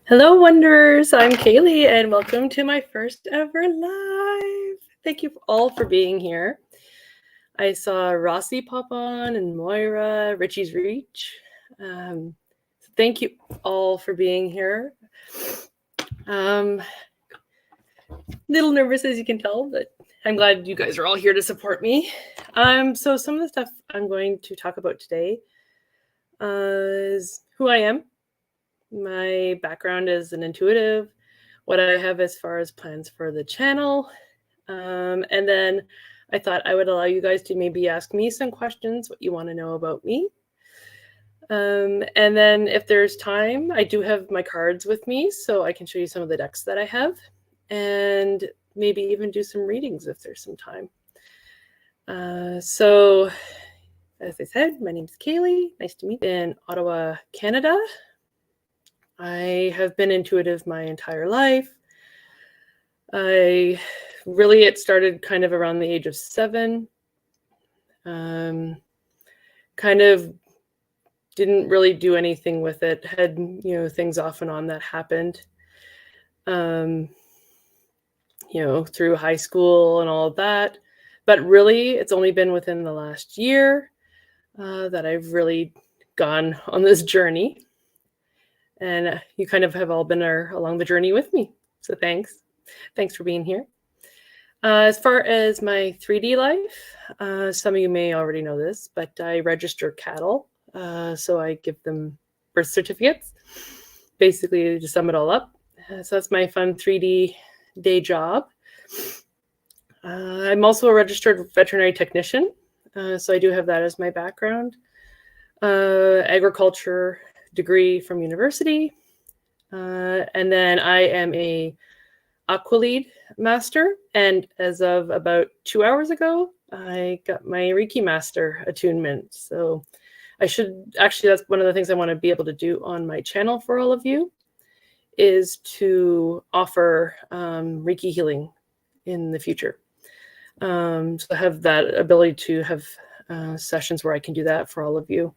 Hello, Wanderers. I'm Kaylee, and welcome to my first ever live. Thank you all for being here. I saw Rossi pop on and Moira, Richie's Reach. Thank you all for being here. Little nervous, as you can tell, but I'm glad you guys are all here to support me. So some of the stuff I'm going to talk about today is who I am. My background is an intuitive, what I have as far as plans for the channel. And then I thought I would allow you guys to maybe ask me some questions, what you want to know about me. And then if there's time, I do have my cards with me, so I can show you some of the decks that I have and maybe even do some readings if there's some time. So as I said, my name is Kaylee. Nice to meet you in Ottawa, Canada. I have been intuitive my entire life. It started kind of around the age of 7. Kind of didn't really do anything with it. Had, things off and on that happened, through high school and all of that. But really, it's only been within the last year that I've really gone on this journey. And you kind of have all been along the journey with me. So thanks. Thanks for being here. As far as my 3D life, some of you may already know this, but I register cattle. So I give them birth certificates, basically to sum it all up. So that's my fun 3D day job. I'm also a registered veterinary technician. So I do have that as my background. Agriculture degree from university. And then I am a Aqualead master. And as of about 2 hours ago, I got my Reiki master attunement. So that's one of the things I want to be able to do on my channel for all of you, is to offer Reiki healing in the future. So I have that ability to have sessions where I can do that for all of you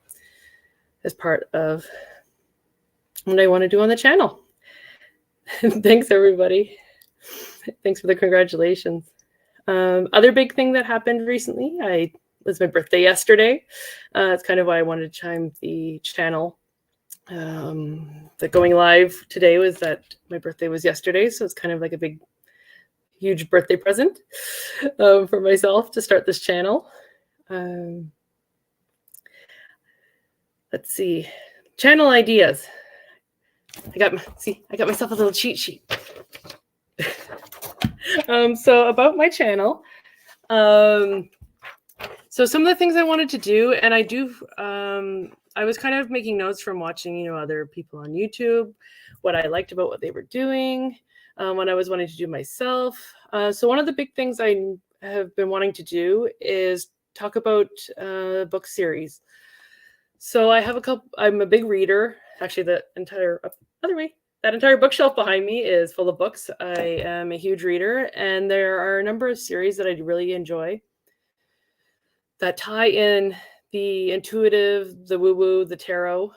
as part of what I want to do on the channel. Thanks, everybody. Thanks for the congratulations. Other big thing that happened recently, it was my birthday yesterday. It's kind of why I wanted to chime the channel. That going live today was that my birthday was yesterday, so it's kind of like a big, huge birthday present for myself to start this channel. Let's see, channel ideas. I got myself a little cheat sheet. So about my channel, so some of the things I wanted to do, and I was kind of making notes from watching, other people on YouTube, what I liked about what they were doing, what I was wanting to do myself. So one of the big things I have been wanting to do is talk about book series. So I have I'm a big reader. Actually, that entire bookshelf behind me is full of books. I am a huge reader, and there are a number of series that I really enjoy that tie in the intuitive, the woo-woo, the tarot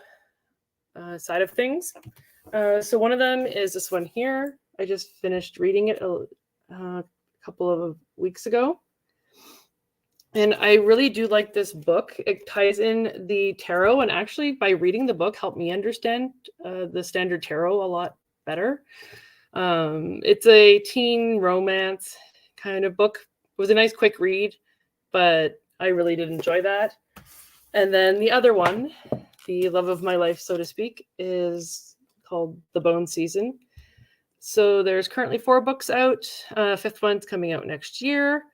side of things. So one of them is this one here. I just finished reading it a couple of weeks ago. And I really do like this book. It ties in the tarot, and actually by reading the book helped me understand the standard tarot a lot better. It's a teen romance kind of book. It was a nice quick read, but I really did enjoy that. And then the other one, the love of my life, so to speak, is called The Bone Season. So there's currently 4 books out. 5th one's coming out next year.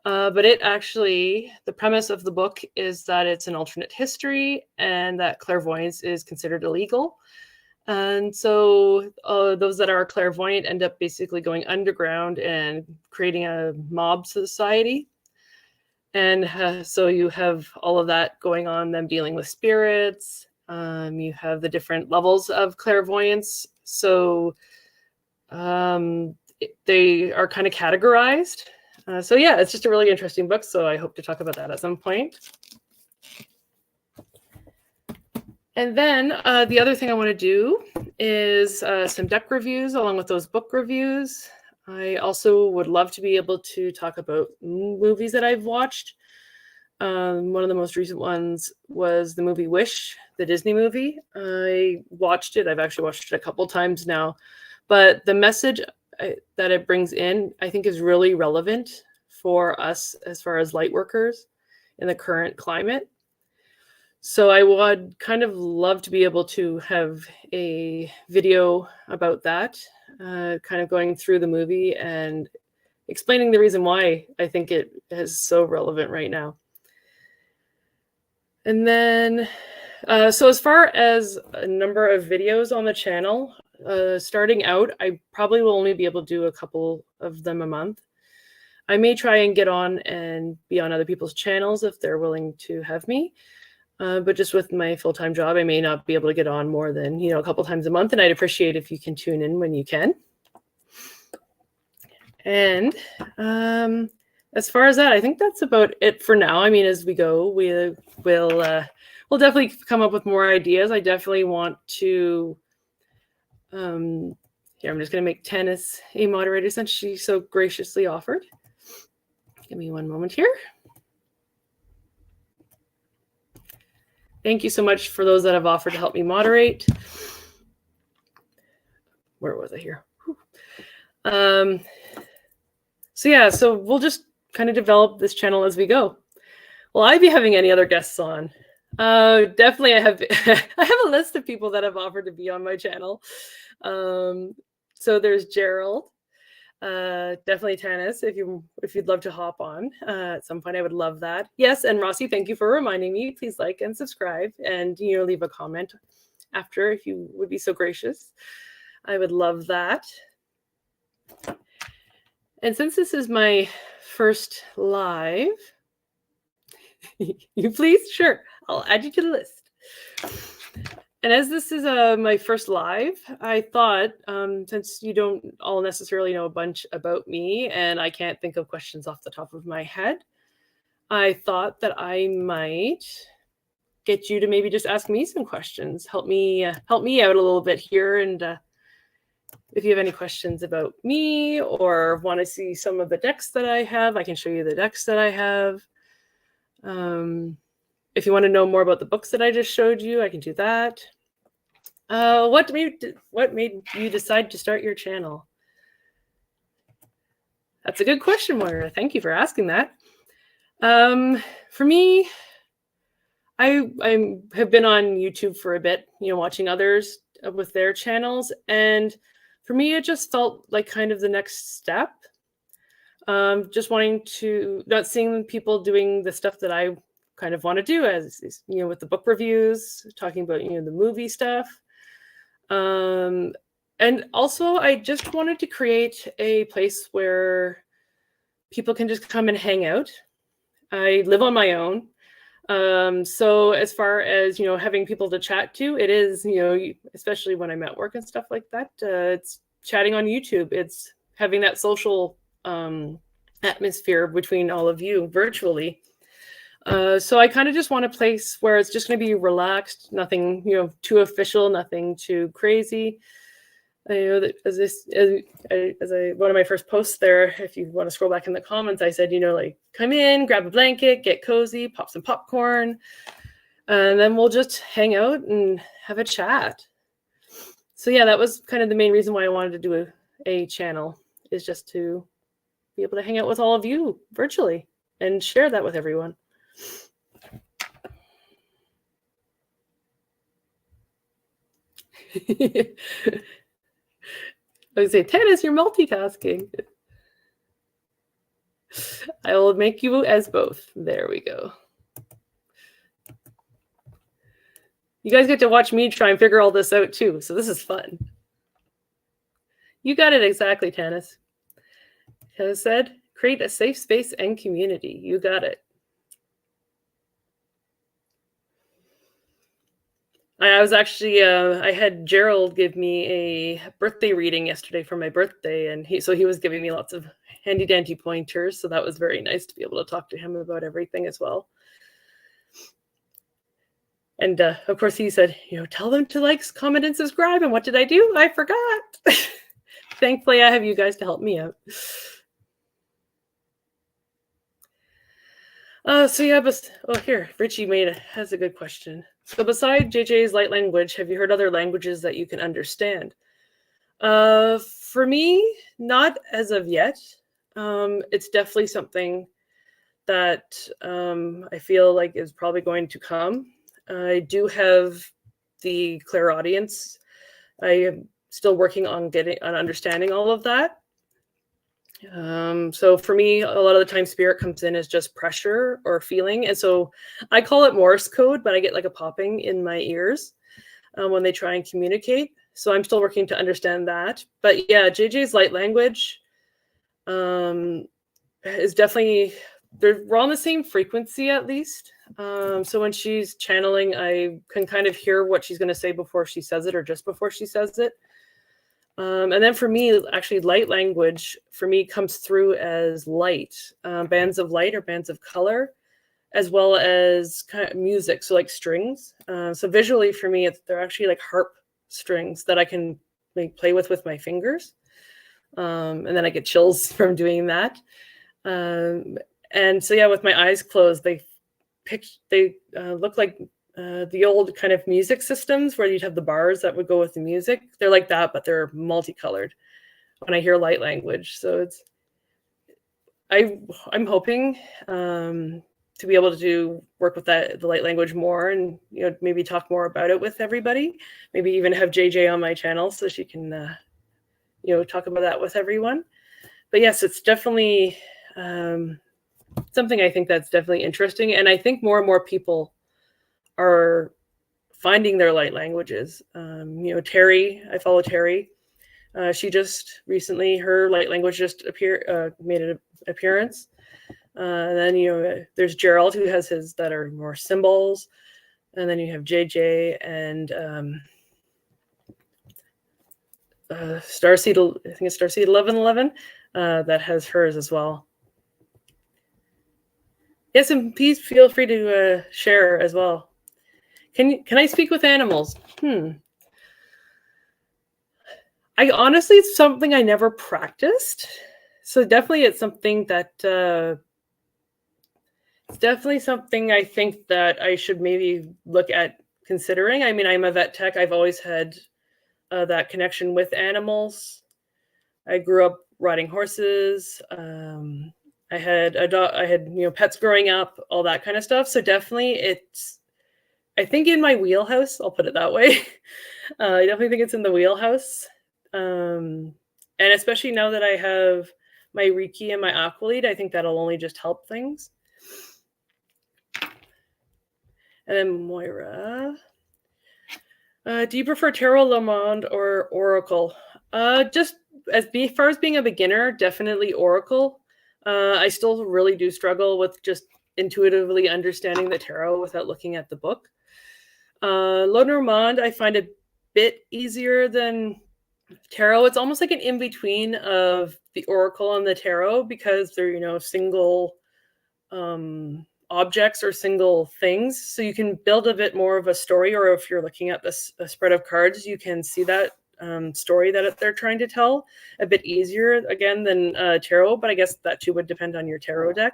But the premise of the book is that it's an alternate history and that clairvoyance is considered illegal. And so those that are clairvoyant end up basically going underground and creating a mob society. And so you have all of that going on, them dealing with spirits. You have the different levels of clairvoyance. So they are kind of categorized. So yeah, it's just a really interesting book. So I hope to talk about that at some point. And then the other thing I want to do is some deck reviews along with those book reviews. I also would love to be able to talk about movies that I've watched. One of the most recent ones was the movie Wish, the Disney movie. I watched it. I've actually watched it a couple times now. But the message that it brings in, I think, is really relevant for us as far as light workers in the current climate. So I would kind of love to be able to have a video about that, kind of going through the movie and explaining the reason why I think it is so relevant right now. And then, so as far as a number of videos on the channel, starting out, I probably will only be able to do a couple of them a month. I may try and get on and be on other people's channels if they're willing to have me. But just with my full-time job, I may not be able to get on more than, a couple times a month. And I'd appreciate if you can tune in when you can. And as far as that, I think that's about it for now. I mean, as we go, we'll definitely come up with more ideas. I definitely want to, here, I'm just going to make Tennis a moderator since she so graciously offered. Give me one moment here. Thank you so much for those that have offered to help me moderate. Where was I here? So yeah, so we'll just kind of develop this channel as we go. Will I be having any other guests on? Definitely, I have. I have a list of people that have offered to be on my channel. So there's Gerald. Definitely Tanis, if you'd love to hop on at some point, I would love that. Yes, and Rossi, thank you for reminding me. Please like and subscribe, and leave a comment after if you would be so gracious. I would love that. And since this is my first live, you please, sure, I'll add you to the list. And as this is my first live, I thought, since you don't all necessarily know a bunch about me and I can't think of questions off the top of my head, I thought that I might get you to maybe just ask me some questions. Help me out a little bit here. And if you have any questions about me or want to see some of the decks that I have, I can show you the decks that I have. If you want to know more about the books that I just showed you, I can do that. What made you decide to start your channel? That's a good question, Moira. Thank you for asking that. For me, I have been on YouTube for a bit, watching others with their channels. And for me, it just felt like kind of the next step. Just wanting to, not seeing people doing the stuff that I kind of want to do, as with the book reviews, talking about the movie stuff, and also I just wanted to create a place where people can just come and hang out. I live on my own, so as far as having people to chat to, it is especially when I'm at work and stuff like that, it's chatting on YouTube, it's having that social atmosphere between all of you virtually. So I kind of just want a place where it's just going to be relaxed, nothing, too official, nothing too crazy. One of my first posts there, if you want to scroll back in the comments, I said, like, come in, grab a blanket, get cozy, pop some popcorn, and then we'll just hang out and have a chat. So yeah, that was kind of the main reason why I wanted to do a channel, is just to be able to hang out with all of you virtually and share that with everyone. I would say, Tennis, you're multitasking. I will make you as both. There we go. You guys get to watch me try and figure all this out too, so this is fun. You got it exactly, Tennis. As said, create a safe space and community. You got it. I was actually, I had Gerald give me a birthday reading yesterday for my birthday, and he was giving me lots of handy dandy pointers, so that was very nice to be able to talk to him about everything as well. And of course he said, tell them to like, comment, and subscribe. And what did I do? I forgot. Thankfully, I have you guys to help me out. So yeah, here, Richie has a good question. So beside JJ's light language, have you heard other languages that you can understand? For me, not as of yet. It's definitely something that I feel like is probably going to come. I do have the clairaudience. I am still working on understanding all of that. So for me, a lot of the time spirit comes in as just pressure or feeling. And so I call it Morse code, but I get like a popping in my ears when they try and communicate. So I'm still working to understand that. But yeah, JJ's light language is definitely, we're on the same frequency at least. So when she's channeling, I can kind of hear what she's going to say before she says it or just before she says it. And then for me, actually, light language for me comes through as light, bands of light or bands of color, as well as kind of music, so like strings. So visually for me, they're actually like harp strings that I can play with my fingers. And then I get chills from doing that. And so yeah, with my eyes closed, they look like the old kind of music systems where you'd have the bars that would go with the music. They're like that, but they're multicolored when I hear light language. So I'm hoping to be able to work with the light language more, and maybe talk more about it with everybody. Maybe even have JJ on my channel so she can talk about that with everyone. But yes, it's definitely something I think that's definitely interesting, and I think more and more people are finding their light languages. Terry, I follow Terry. She just recently, her light language just made an appearance. And then, there's Gerald, who has his that are more symbols. And then you have JJ and Starseed, I think it's Starseed 1111, that has hers as well. Yes, and please feel free to share as well. Can I speak with animals? I honestly, it's something I never practiced. So definitely it's something that it's definitely something I think that I should maybe look at considering. I mean, I'm a vet tech. I've always had that connection with animals. I grew up riding horses. I had pets growing up, all that kind of stuff. So definitely it's, I think, in my wheelhouse, I'll put it that way. I definitely think it's in the wheelhouse. And especially now that I have my Reiki and my Aqualead, I think that'll only just help things. And then Moira, do you prefer Tarot, Lomond, or Oracle? Just as far as being a beginner, definitely Oracle. I still really do struggle with just intuitively understanding the tarot without looking at the book. Lenormand, I find a bit easier than tarot. It's almost like an in-between of the Oracle and the tarot, because they're, single objects or single things. So you can build a bit more of a story, or if you're looking at a spread of cards, you can see that story that they're trying to tell a bit easier, again, than tarot. But I guess that too would depend on your tarot deck.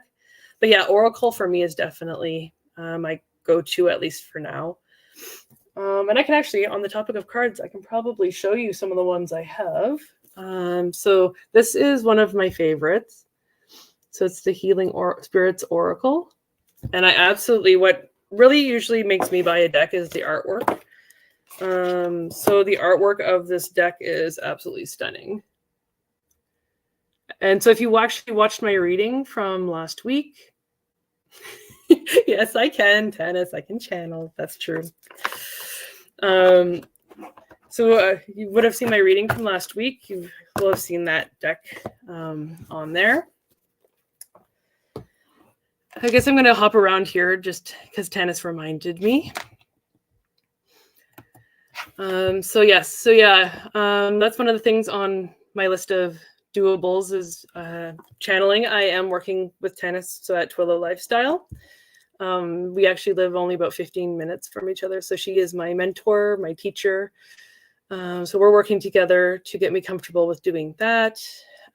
But yeah, Oracle for me is definitely my go-to, at least for now. And I can actually, on the topic of cards, I can probably show you some of the ones I have. So this is one of my favorites. So it's the Healing Spirits Oracle. And I absolutely, what really usually makes me buy a deck is the artwork. So the artwork of this deck is absolutely stunning. And so if you actually watched my reading from last week, yes, I can, Tennis, I can channel. That's true. So you would have seen my reading from last week. You will have seen that deck on there. I guess I'm going to hop around here just because Tennis reminded me. That's one of the things on my list of doables is channeling. I am working with Tennis, so at Twillo Lifestyle. We actually live only about 15 minutes from each other. So she is my mentor, my teacher. So we're working together to get me comfortable with doing that.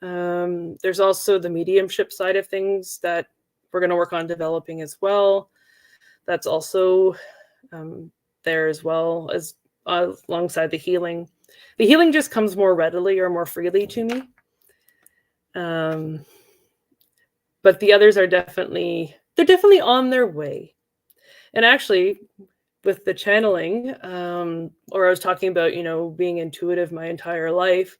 There's also the mediumship side of things that we're going to work on developing as well. That's also there as well as alongside the healing. The healing just comes more readily or more freely to me. But the others are definitely on their way. And actually, with the channeling, or I was talking about, being intuitive my entire life,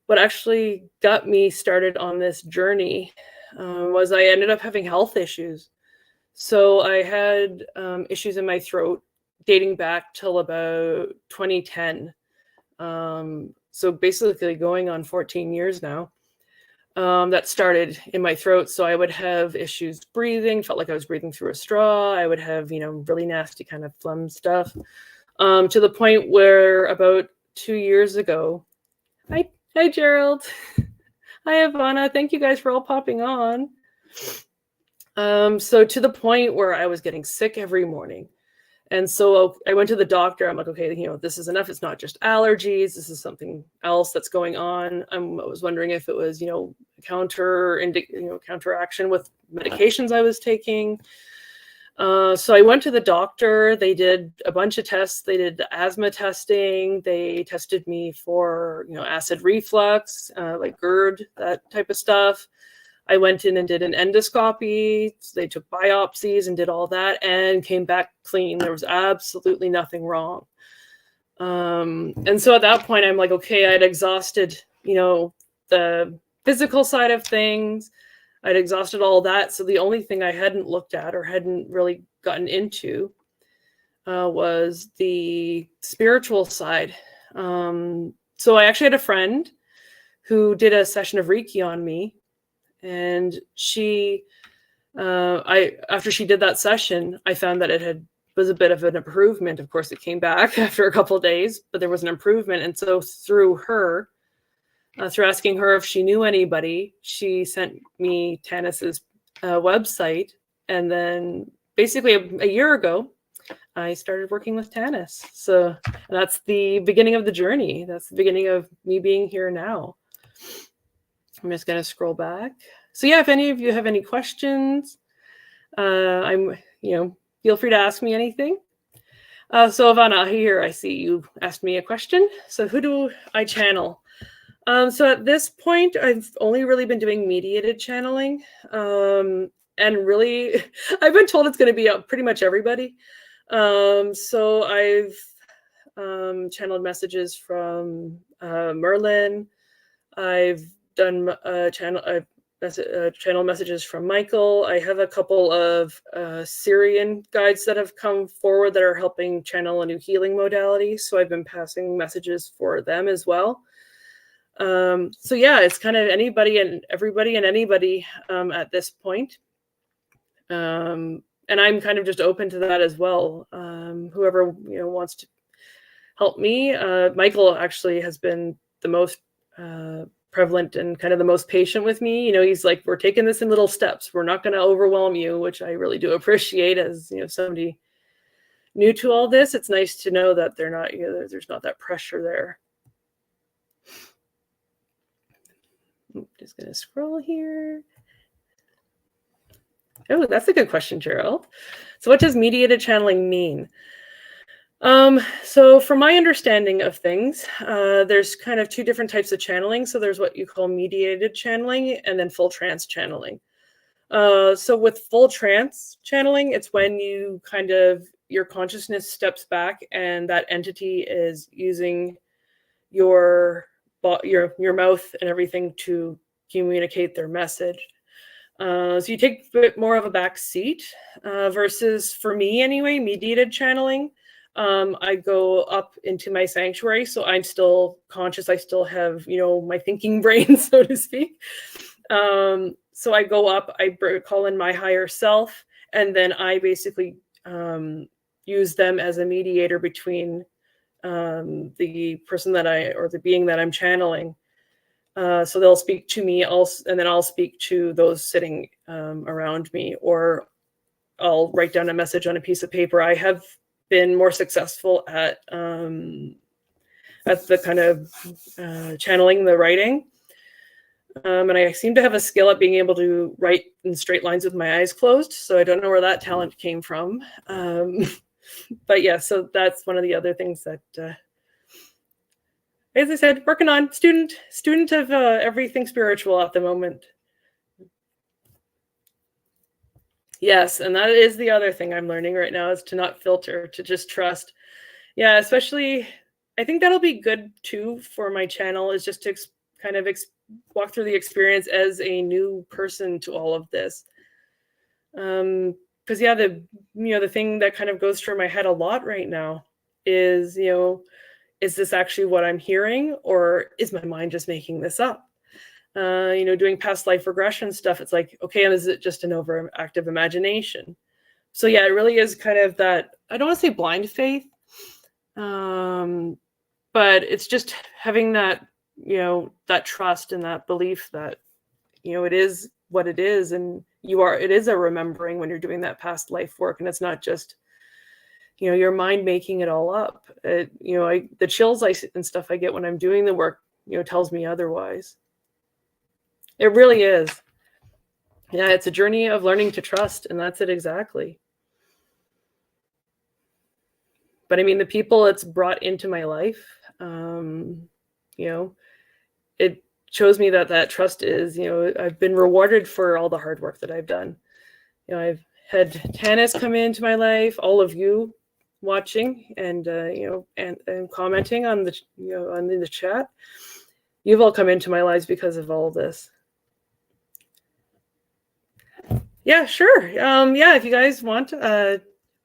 what actually got me started on this journey was I ended up having health issues. So I had issues in my throat dating back till about 2010. So basically going on 14 years now. That started in my throat. So I would have issues breathing, felt like I was breathing through a straw. I would have, really nasty kind of phlegm stuff, to the point where about 2 years ago, hi Gerald. Hi Ivana. Thank you guys for all popping on. So to the point where I was getting sick every morning. And so I went to the doctor. I'm like, okay, this is enough. It's not just allergies. This is something else that's going on. I was wondering if it was, counteraction with medications I was taking. So I went to the doctor. They did a bunch of tests. They did asthma testing. They tested me for, acid reflux, like GERD, that type of stuff. I went in and did an endoscopy. They took biopsies and did all that and came back clean. There was absolutely nothing wrong. And so at that point, I'm like, okay, I'd exhausted, the physical side of things. I'd exhausted all that. So the only thing I hadn't looked at or hadn't really gotten into was the spiritual side. So I actually had a friend who did a session of Reiki on me. And she, after she did that session, I found that it was a bit of an improvement. Of course, it came back after a couple of days, but there was an improvement. And so through her, through asking her if she knew anybody, she sent me Tanis's website. And then basically a year ago, I started working with Tanis. So that's the beginning of the journey. That's the beginning of me being here now. I'm just going to scroll back. So yeah, if any of you have any questions, feel free to ask me anything. So Ivana, here I see you asked me a question. So who do I channel? So at this point, I've only really been doing mediated channeling. And really, I've been told it's going to be pretty much everybody. So I've channeled messages from Merlin. I've done channel messages from Michael. I have a couple of Syrian guides that have come forward that are helping channel a new healing modality. So I've been passing messages for them as well. So yeah, it's kind of anybody and everybody and anybody at this point. And I'm kind of just open to that as well. Whoever wants to help me. Michael actually has been the most prevalent and kind of the most patient with me. He's like, we're taking this in little steps. We're not going to overwhelm you, which I really do appreciate as, somebody new to all this. It's nice to know that they're not, there's not that pressure there. I'm just going to scroll here. Oh, that's a good question, Gerald. So what does mediated channeling mean? So from my understanding of things, there's kind of two different types of channeling. So there's what you call mediated channeling and then full trance channeling. So with full trance channeling, it's when you your consciousness steps back and that entity is using your mouth and everything to communicate their message. So you take a bit more of a back seat versus, for me anyway, mediated channeling. I go up into my sanctuary, so I'm still conscious. I still have, my thinking brain, so to speak. So I go up, I call in my higher self, and then I basically use them as a mediator between the person or the being that I'm channeling. So they'll speak to me, and then I'll speak to those sitting around me, or I'll write down a message on a piece of paper. I have been more successful at the kind of channeling the writing. And I seem to have a skill at being able to write in straight lines with my eyes closed. So I don't know where that talent came from. But yeah, so that's one of the other things that, as I said, working on student of everything spiritual at the moment. Yes, and that is the other thing I'm learning right now, is to not filter, to just trust. Yeah, especially, I think that'll be good too for my channel, is just to kind of walk through the experience as a new person to all of this. Because yeah, the thing that kind of goes through my head a lot right now is, is this actually what I'm hearing, or is my mind just making this up? Doing past life regression stuff, it's like, okay, is it just an overactive imagination? So yeah, it really is kind of that, I don't want to say blind faith, but it's just having that, that trust and that belief that, it is what it is, and it is a remembering when you're doing that past life work, and it's not just, your mind making it all up. The chills and stuff I get when I'm doing the work, tells me otherwise. It really is. Yeah, it's a journey of learning to trust, and that's it exactly. But I mean, the people it's brought into my life, it shows me that trust is, I've been rewarded for all the hard work that I've done. I've had Tanis come into my life, all of you watching and, and commenting on the, on the chat. You've all come into my lives because of all of this. Yeah, sure. Yeah, if you guys want, I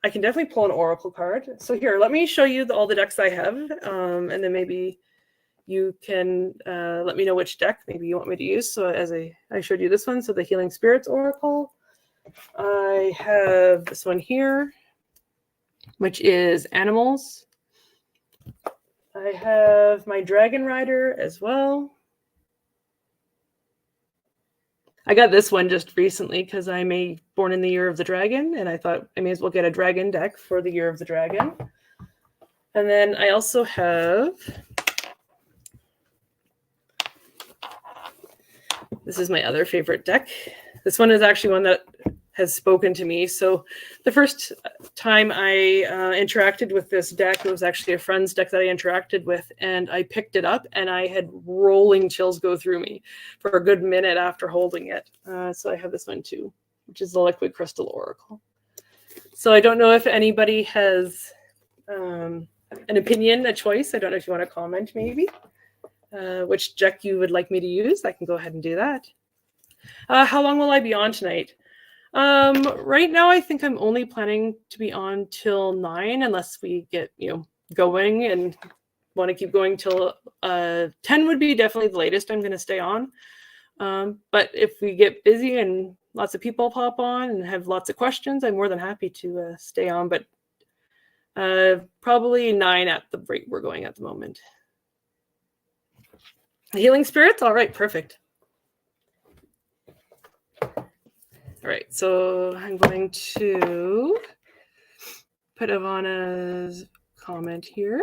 can definitely pull an oracle card. So here, let me show you all the decks I have, and then maybe you can let me know which deck maybe you want me to use. So as I showed you this one, so the Healing Spirits Oracle. I have this one here, which is Animals. I have my Dragon Rider as well. I got this one just recently because I'm born in the year of the dragon, and I thought I may as well get a dragon deck for the year of the dragon. And then I also have, this is my other favorite deck. This one is actually one that has spoken to me. So the first time I interacted with this deck, it was actually a friend's deck that I interacted with, and I picked it up and I had rolling chills go through me for a good minute after holding it. So I have this one too, which is the Liquid Crystal Oracle. So I don't know if anybody has an opinion, a choice. I don't know if you want to comment maybe which deck you would like me to use. I can go ahead and do that. How long will I be on tonight? Right now, I think I'm only planning to be on till 9, unless we get, going and want to keep going till 10 would be definitely the latest I'm going to stay on. But if we get busy and lots of people pop on and have lots of questions, I'm more than happy to stay on, but probably 9 at the rate we're going at the moment. Healing Spirits? All right, perfect. All right, so I'm going to put Ivana's comment here.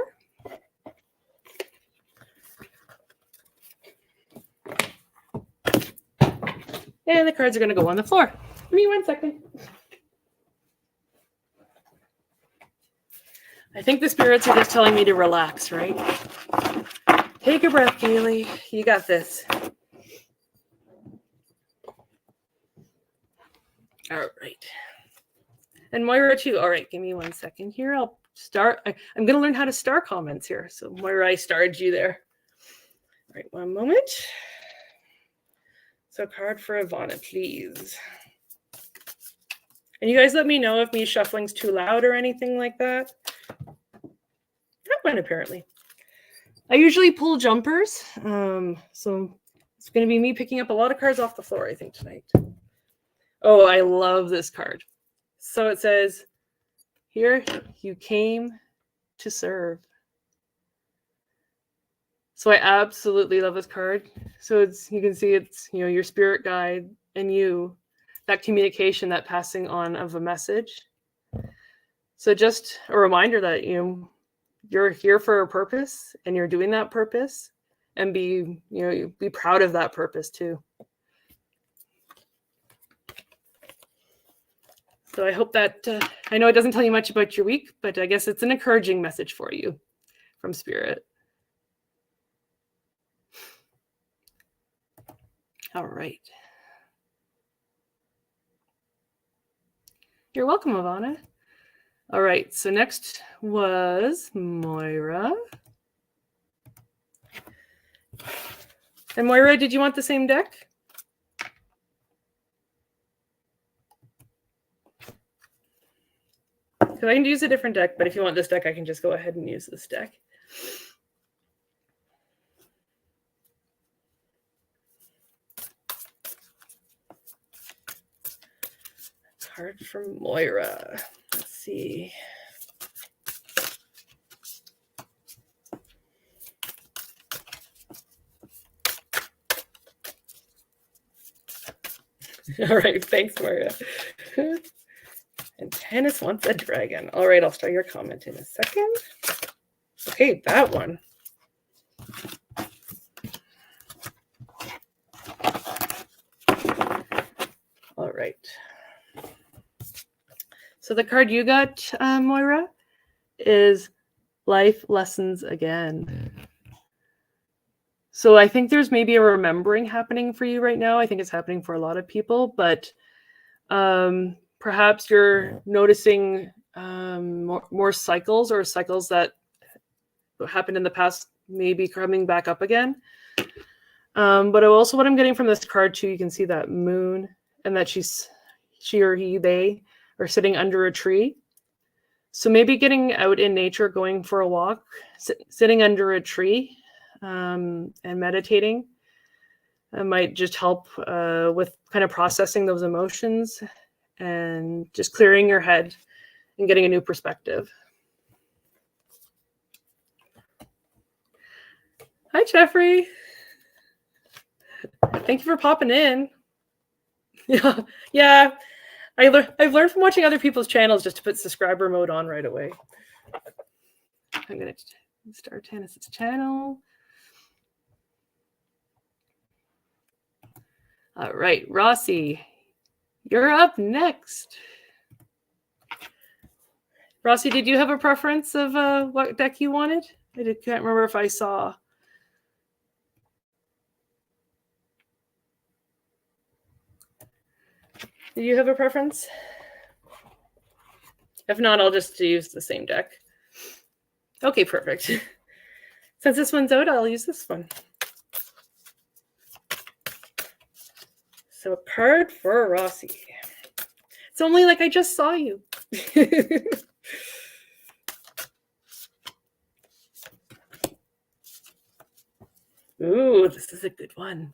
And the cards are going to go on the floor. Give me 1 second. I think the spirits are just telling me to relax, right? Take a breath, Kaylee. You got this. All right. And Moira too. All right, give me 1 second here. I'll start. I'm going to learn how to star comments here. So Moira, I starred you there. All right, 1 moment. So card for Ivana, please. And you guys let me know if me shuffling's too loud or anything like that. That went apparently. I usually pull jumpers. So it's going to be me picking up a lot of cards off the floor, I think, tonight. Oh, I love this card. So it says, here you came to serve. So I absolutely love this card. So you can see it's, your spirit guide and you that communication, that passing on of a message. So just a reminder that, you know, you're here for a purpose and you're doing that purpose, and be proud of that purpose too. So I hope that, I know it doesn't tell you much about your week, but I guess it's an encouraging message for you from Spirit. All right. You're welcome, Ivana. All right, so next was Moira. And Moira, did you want the same deck? Because I can use a different deck, but if you want this deck, I can just go ahead and use this deck. Card from Moira. Let's see. All right, thanks, Moira. And Tennis wants a dragon. All right, I'll start your comment in a second. Okay, that one. All right. So the card you got, Moira, is Life Lessons Again. So I think there's maybe a remembering happening for you right now. I think it's happening for a lot of people, but perhaps you're noticing more cycles, or cycles that happened in the past maybe coming back up again. But also what I'm getting from this card too, you can see that moon, and that she or he, they are sitting under a tree. So maybe getting out in nature, going for a walk, sitting under a tree, and meditating might just help with kind of processing those emotions and just clearing your head and getting a new perspective. Hi, Jeffrey. Thank you for popping in. Yeah. I've learned from watching other people's channels just to put subscriber mode on right away. I'm going to start Tennis's channel. All right, Rossi, you're up next. Rossi, did you have a preference of what deck you wanted? I can't remember if I saw. Do you have a preference? If not, I'll just use the same deck. Okay, perfect. Since this one's out, I'll use this one. So a card for Rossi. It's only like I just saw you. Ooh, this is a good one.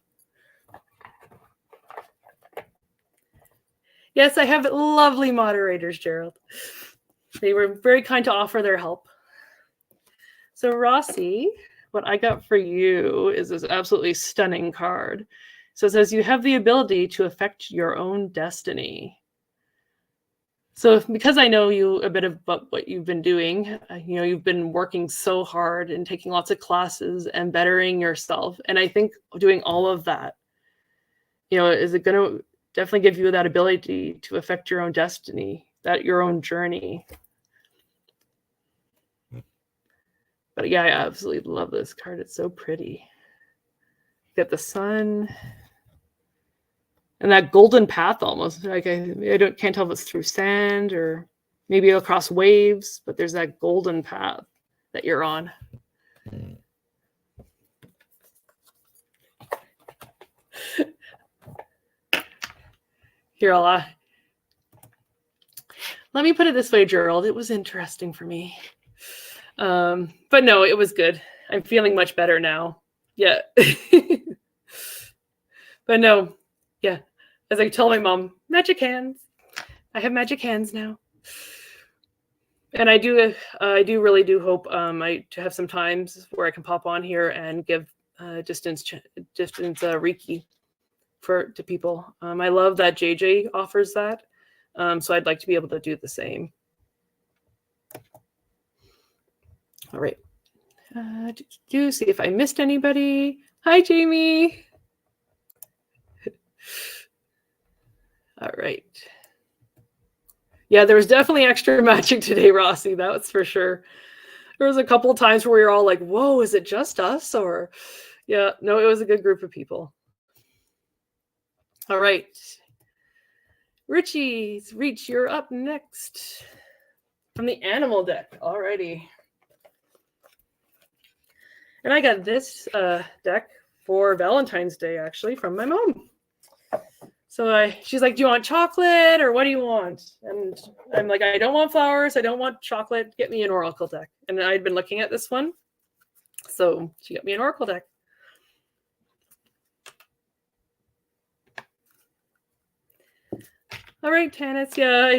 Yes, I have lovely moderators, Gerald. They were very kind to offer their help. So Rossi, what I got for you is this absolutely stunning card. So it says you have the ability to affect your own destiny. So because I know you a bit about what you've been doing, you've been working so hard and taking lots of classes and bettering yourself. And I think doing all of that, is it going to definitely give you that ability to affect your own destiny, your own journey. But yeah, I absolutely love this card. It's so pretty. You got the sun and that golden path almost. Like can't tell if it's through sand or maybe across waves, but there's that golden path that you're on. Here, let me put it this way, Gerald. It was interesting for me. But no, it was good. I'm feeling much better now. Yeah. But no, yeah. As I tell my mom, magic hands. I have magic hands now. And I really do hope to have some times where I can pop on here and give distance Reiki. to people. I love that JJ offers that. So I'd like to be able to do the same. All right. See if I missed anybody. Hi, Jamie. All right. Yeah, there was definitely extra magic today, Rossi. That's for sure. There was a couple of times where we were all like, whoa, is it just us? Or, yeah, no, it was a good group of people. All right. Reach, you're up next from the animal deck. Alrighty. And I got this deck for Valentine's Day, actually, from my mom. So she's like, do you want chocolate or what do you want? And I'm like, I don't want flowers. I don't want chocolate. Get me an oracle deck. And I'd been looking at this one. So she got me an oracle deck. All right, Tanis. Yeah,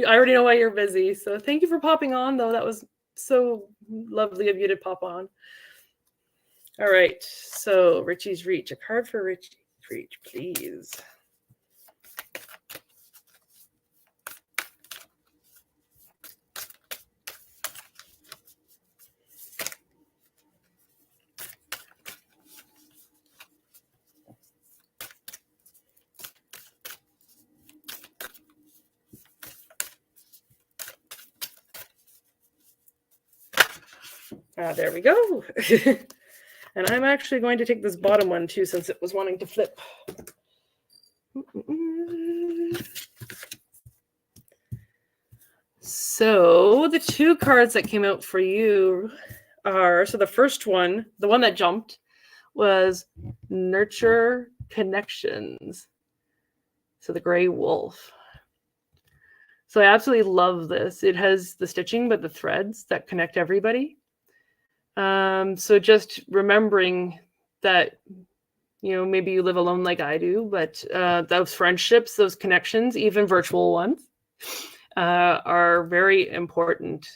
I already know why you're busy. So thank you for popping on, though. That was so lovely of you to pop on. All right. So Richie's Reach. A card for Richie's Reach, please. There we go. And I'm actually going to take this bottom one too, since it was wanting to flip. So the two cards that came out for you are, so the first one, the one that jumped, was Nurture Connections. So the Gray Wolf. So I absolutely love this. It has the stitching, but the threads that connect everybody. So just remembering that, you know, maybe you live alone like I do, but those friendships, those connections, even virtual ones, are very important.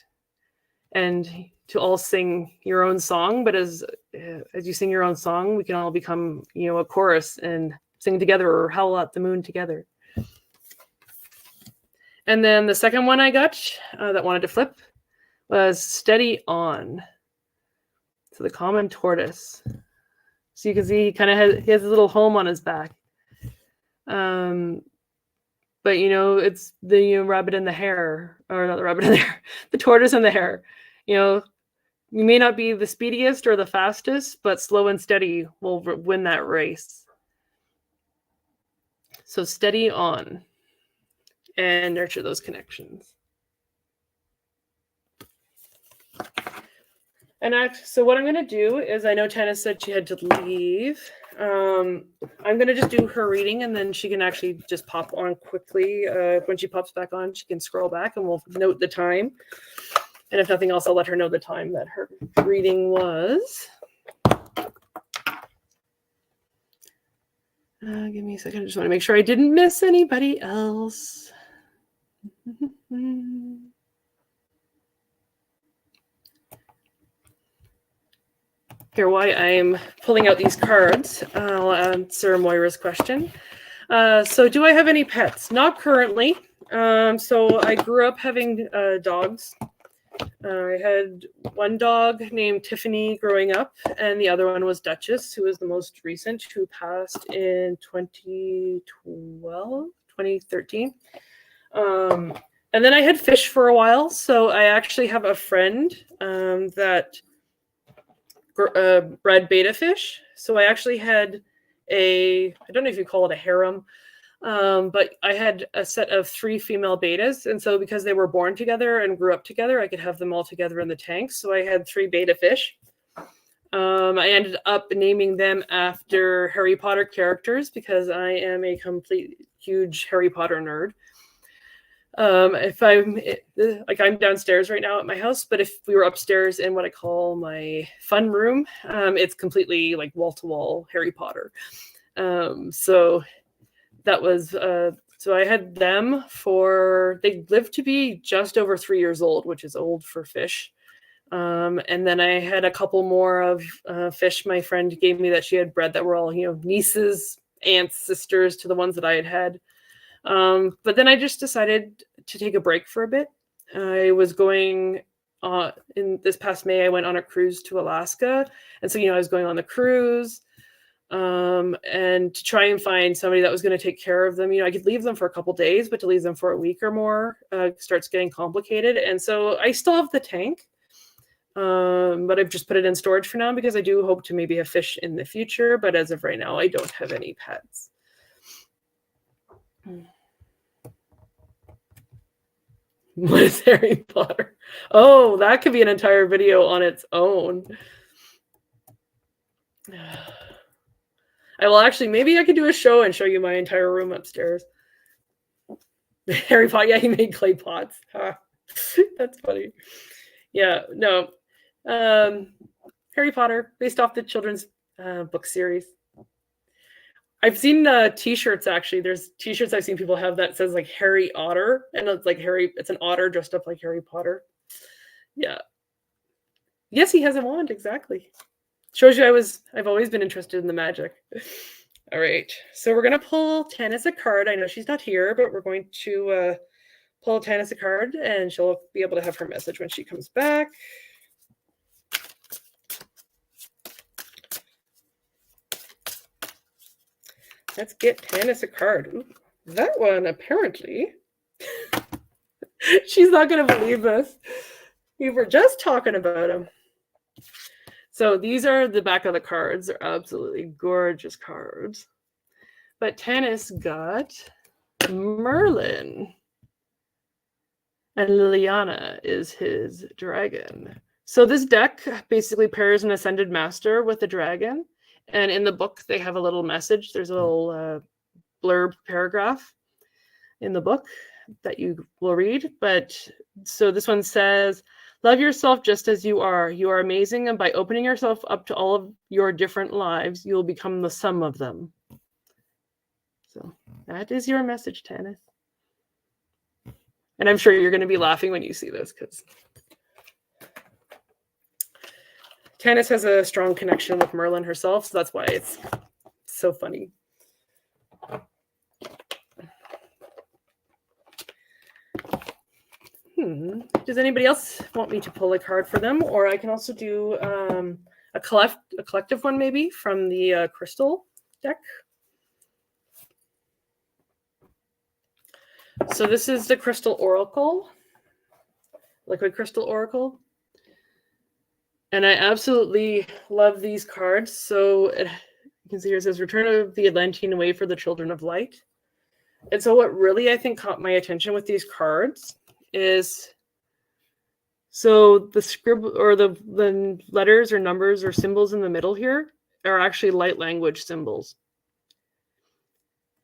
And to all sing your own song, but as you sing your own song, we can all become, you know, a chorus and sing together or howl at the moon together. And then the second one I got that wanted to flip was Steady On. So the common tortoise. So you can see he kind of has a little home on his back. But, you know, it's the rabbit and the hare, or not the rabbit and the hare, the tortoise and the hare. You know, you may not be the speediest or the fastest, but slow and steady will win that race. So steady on and nurture those connections. And so what I'm going to do is, I know Tana said she had to leave. I'm going to just do her reading, and then she can actually just pop on quickly. When she pops back on, she can scroll back and we'll note the time. And if nothing else, I'll let her know the time that her reading was. Give me a second. I just want to make sure I didn't miss anybody else. Here, while I'm pulling out these cards, I'll answer Moira's question. So do I have any pets? Not currently. So I grew up having dogs. I had one dog named Tiffany growing up, and the other one was Duchess, who was the most recent, who passed in 2013. And then I had fish for a while. So I actually have a friend that bred betta fish. So I actually had I don't know if you call it a harem, but I had a set of 3 female bettas. And so because they were born together and grew up together, I could have them all together in the tank. So I had 3 betta fish. I ended up naming them after Harry Potter characters because I am a complete huge Harry Potter nerd. If I'm downstairs right now at my house, but if we were upstairs in what I call my fun room, it's completely like wall-to-wall Harry Potter. So that was, so I had them they lived to be just over 3 years old, which is old for fish. And then I had a couple more of fish my friend gave me that she had bred that were all, nieces aunts, sisters to the ones that I had had. But then I just decided to take a break for a bit. I was going in this past May, I went on a cruise to Alaska. And so, I was going on the cruise and to try and find somebody that was going to take care of them. I could leave them for a couple days, but to leave them for a week or more starts getting complicated. And so I still have the tank, but I've just put it in storage for now because I do hope to maybe have fish in the future. But as of right now, I don't have any pets. What is Harry Potter? Oh, that could be an entire video on its own. I will actually, maybe I could do a show and show you my entire room upstairs. Harry Potter, yeah, he made clay pots. That's funny. Yeah, no. Harry Potter, based off the children's book series. I've seen t-shirts, actually. There's t-shirts I've seen people have that says like Harry Otter, and it's like it's an otter dressed up like Harry Potter. Yeah. Yes, he has a wand, exactly. Shows you I've always been interested in the magic. All right, so we're gonna pull Tanis a card. I know she's not here, but we're going to pull Tanis a card, and she'll be able to have her message when she comes back. Let's get Tanis a card. Ooh, that one, apparently. She's not going to believe this. We were just talking about him. So these are the back of the cards. They're absolutely gorgeous cards. But Tanis got Merlin. And Liliana is his dragon. So this deck basically pairs an Ascended Master with a dragon. And in the book, they have a little message. There's a little blurb paragraph in the book that you will read. But so this one says, love yourself just as you are. You are amazing. And by opening yourself up to all of your different lives, you will become the sum of them. So that is your message, Tanis. And I'm sure you're going to be laughing when you see this because Tanis has a strong connection with Merlin herself, so that's why it's so funny. Does anybody else want me to pull a card for them? Or I can also do a collective one maybe from the crystal deck. So this is the Crystal Oracle, Liquid Crystal Oracle. And I absolutely love these cards. So you can see here it says, Return of the Atlantean Way for the Children of Light. And so what really I think caught my attention with these cards is, so the scribble or the letters or numbers or symbols in the middle here are actually light language symbols.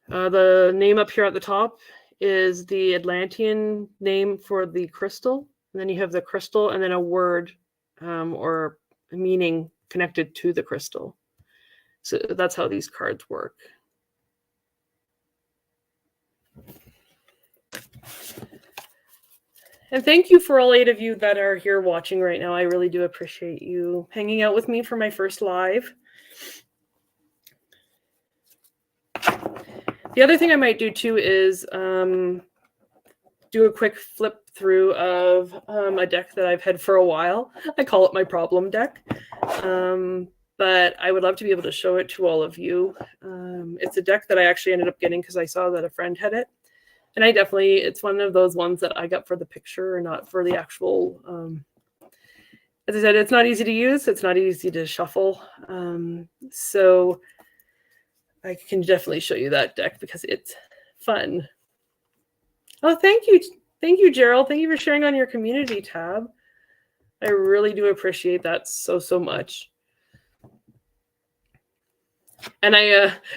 The name up here at the top is the Atlantean name for the crystal. And then you have the crystal and then a word or a meaning connected to the crystal. So that's how these cards work. And thank you for all 8 of you that are here watching right now. I really do appreciate you hanging out with me for my first live. The other thing I might do too is do a quick flip through of a deck that I've had for a while. I call it my problem deck. But I would love to be able to show it to all of you. It's a deck that I actually ended up getting because I saw that a friend had it. And it's one of those ones that I got for the picture and not for the actual, as I said, it's not easy to use. It's not easy to shuffle. So I can definitely show you that deck because it's fun. Oh, thank you. Thank you, Gerald. Thank you for sharing on your community tab. I really do appreciate that so, so much. And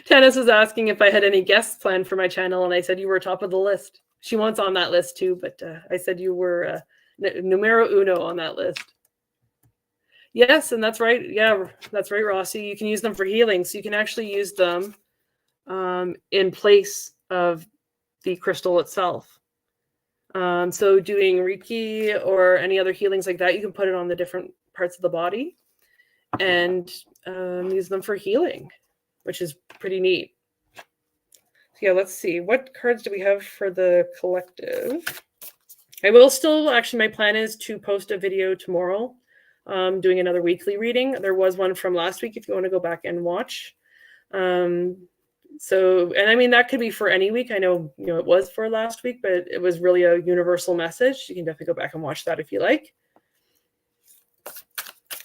Tanis was asking if I had any guests planned for my channel, and I said you were top of the list. She wants on that list too, but I said you were numero uno on that list. Yes, and that's right. Yeah, that's right, Rossi. You can use them for healing, so you can actually use them in place of the crystal itself. So doing Reiki or any other healings like that, you can put it on the different parts of the body and use them for healing, which is pretty neat. Yeah, let's see. What cards do we have for the collective? I will still, actually, my plan is to post a video tomorrow, doing another weekly reading. There was one from last week if you want to go back and watch. So, and I mean, that could be for any week. I know, it was for last week, but it was really a universal message. You can definitely go back and watch that if you like.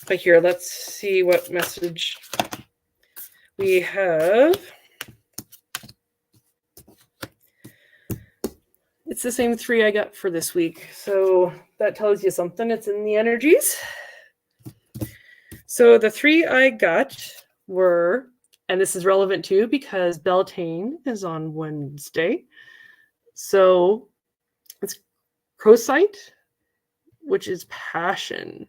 But here, let's see what message we have. It's the same 3 I got for this week. So that tells you something. It's in the energies. So the 3 I got were, and this is relevant too because Beltane is on Wednesday. So it's Crowsight, which is passion.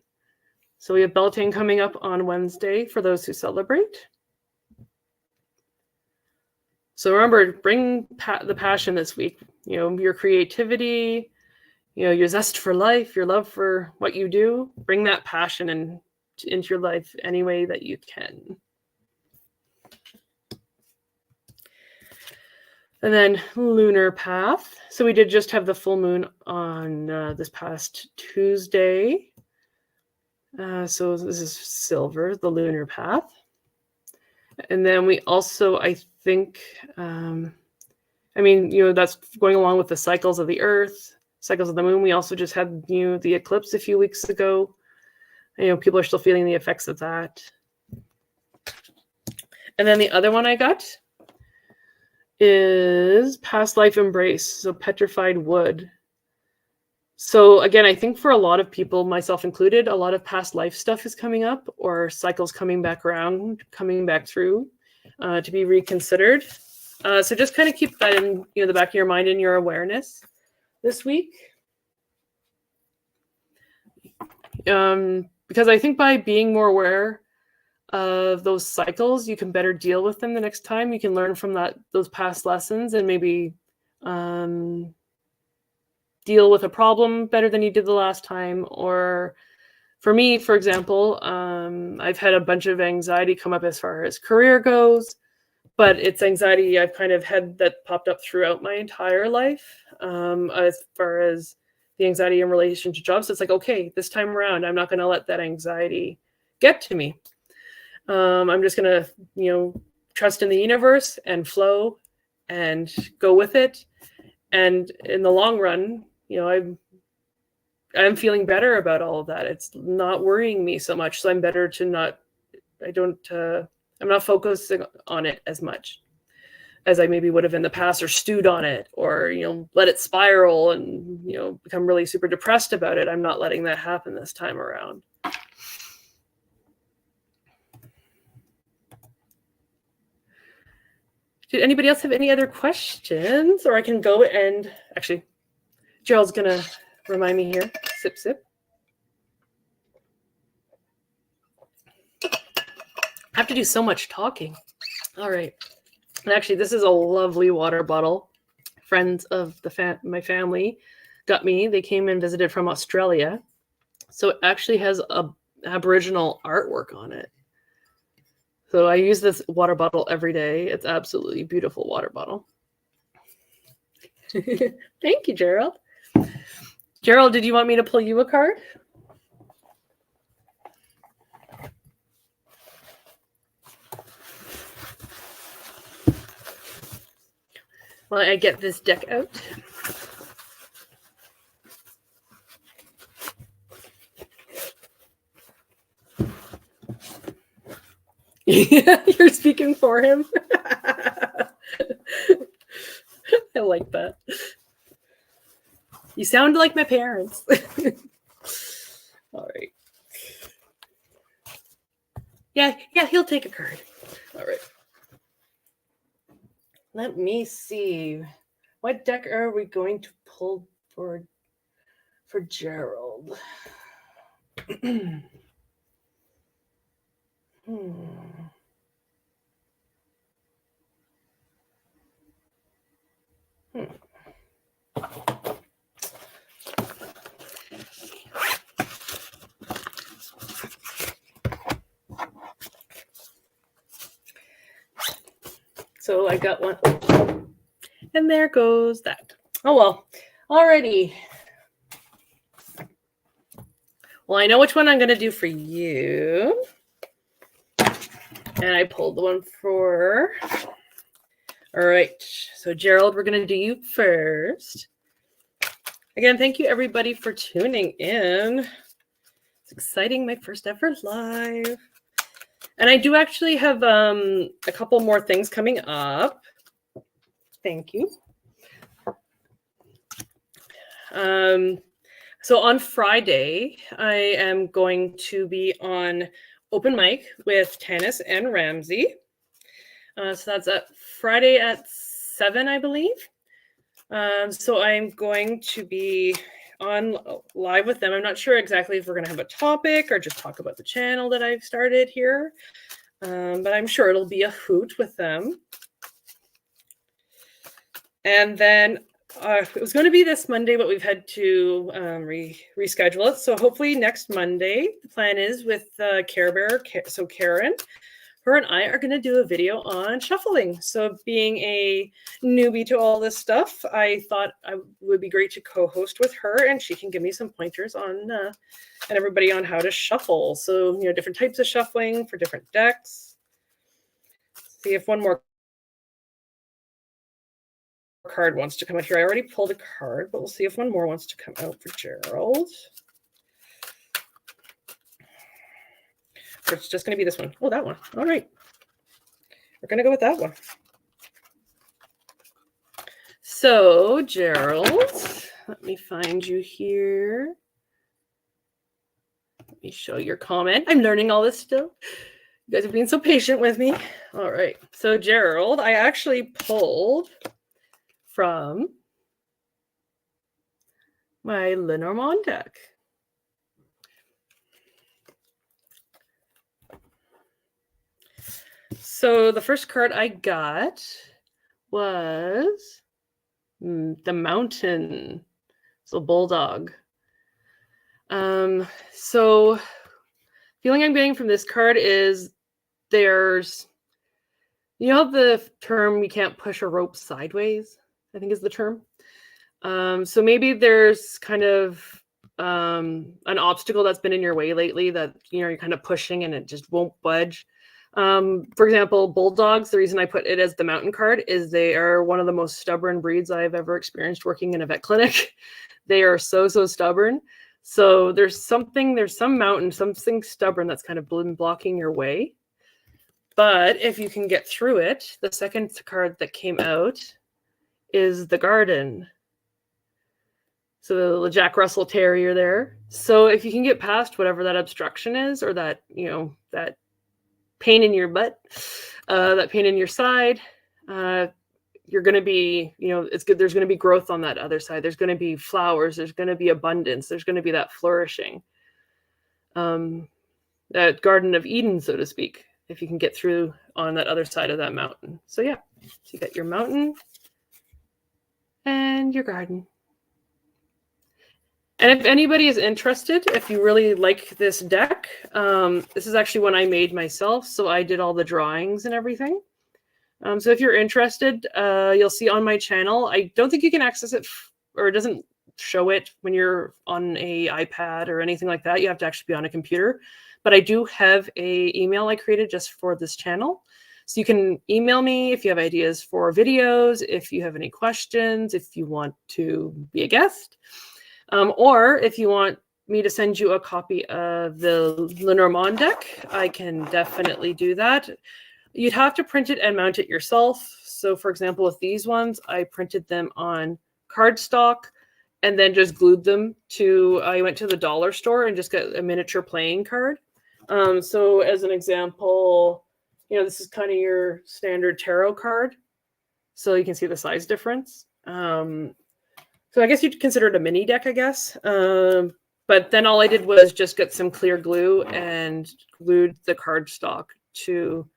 So we have Beltane coming up on Wednesday for those who celebrate. So remember, bring the passion this week. Your creativity, your zest for life, your love for what you do. Bring that passion into your life any way that you can. And then lunar path. So we did just have the full moon on this past Tuesday. So this is silver, the lunar path. And then we also, I think, that's going along with the cycles of the earth, cycles of the moon. We also just had, the eclipse a few weeks ago. People are still feeling the effects of that. And then the other one I got is past life embrace, so petrified wood. So again, I think for a lot of people, myself included, a lot of past life stuff is coming up, or cycles coming back around, coming back through to be reconsidered. So just kind of keep that in the back of your mind and your awareness this week. Because I think by being more aware of those cycles, you can better deal with them the next time. You can learn from those past lessons and maybe deal with a problem better than you did the last time. Or for me, for example, I've had a bunch of anxiety come up as far as career goes, but it's anxiety I've kind of had that popped up throughout my entire life as far as the anxiety in relation to jobs. So it's like, okay, this time around, I'm not going to let that anxiety get to me. I'm just going to, trust in the universe and flow and go with it. And in the long run, I'm feeling better about all of that. It's not worrying me so much. So I'm better to I'm not focusing on it as much as I maybe would have in the past, or stewed on it, or, let it spiral and, become really super depressed about it. I'm not letting that happen this time around. Did anybody else have any other questions? Or I can go and actually, Gerald's going to remind me here. Sip, sip. I have to do so much talking. All right. And actually, this is a lovely water bottle. Friends of my family got me. They came and visited from Australia. So it actually has Aboriginal artwork on it. So I use this water bottle every day. It's absolutely beautiful water bottle. Thank you, Gerald. Gerald, did you want me to pull you a card? While I get this deck out. You're speaking for him. I like that. You sound like my parents. All right. Yeah, he'll take a card. All right. Let me see. What deck are we going to pull for Gerald? So I got one. And there goes that. Oh, well. Alrighty. Well, I know which one I'm going to do for you. And I pulled the one for... All right. So, Gerald, we're going to do you first. Again, thank you, everybody, for tuning in. It's exciting. My first ever live. And I do actually have a couple more things coming up. Thank you. So on Friday, I am going to be on open mic with Tanis and Ramsey. So that's Friday at 7, I believe. So I'm going to be on live with them. I'm not sure exactly if we're going to have a topic or just talk about the channel that I've started here. But I'm sure it'll be a hoot with them. And then it was going to be this Monday, but we've had to reschedule it. So hopefully next Monday, the plan is with Care Bear. So Karen, her and I are going to do a video on shuffling. So being a newbie to all this stuff, I thought it would be great to co-host with her, and she can give me some pointers on and everybody on how to shuffle. So, different types of shuffling for different decks. See if one more card wants to come out here. I already pulled a card, but we'll see if one more wants to come out for Gerald. It's just going to be this one. Oh, that one. All right. We're going to go with that one. So, Gerald, let me find you here. Let me show your comment. I'm learning all this still. You guys are being so patient with me. All right. So, Gerald, I actually pulled from my Lenormand deck. So the first card I got was the Mountain. So Bulldog. So feeling I'm getting from this card is there's, the term "you can't push a rope sideways," I think is the term. So maybe there's kind of an obstacle that's been in your way lately that, you're kind of pushing and it just won't budge. For example, bulldogs, the reason I put it as the Mountain card is they are one of the most stubborn breeds I've ever experienced working in a vet clinic. They are so stubborn. So there's some mountain, something stubborn that's kind of been blocking your way. But if you can get through it, the second card that came out is the Garden. So the Jack Russell Terrier there. So if you can get past whatever that obstruction is, or that, that pain in your butt, that pain in your side, you're going to be, it's good. There's going to be growth on that other side. There's going to be flowers. There's going to be abundance. There's going to be that flourishing, that Garden of Eden, so to speak, if you can get through on that other side of that mountain. So yeah, so you got your mountain and your garden. And if anybody is interested, if you really like this deck, this is actually one I made myself. So I did all the drawings and everything. So if you're interested, you'll see on my channel. I don't think you can access it, or it doesn't show it when you're on a iPad or anything like that. You have to actually be on a computer. But I do have an email I created just for this channel. So you can email me if you have ideas for videos, if you have any questions, if you want to be a guest. Or if you want me to send you a copy of the Lenormand deck, I can definitely do that. You'd have to print it and mount it yourself. So for example, with these ones, I printed them on cardstock and then just glued them to, I went to the dollar store and just got a miniature playing card. So as an example, this is kind of your standard tarot card. So you can see the size difference. So I guess you'd consider it a mini deck, I guess. But then all I did was just get some clear glue and glued the cardstock to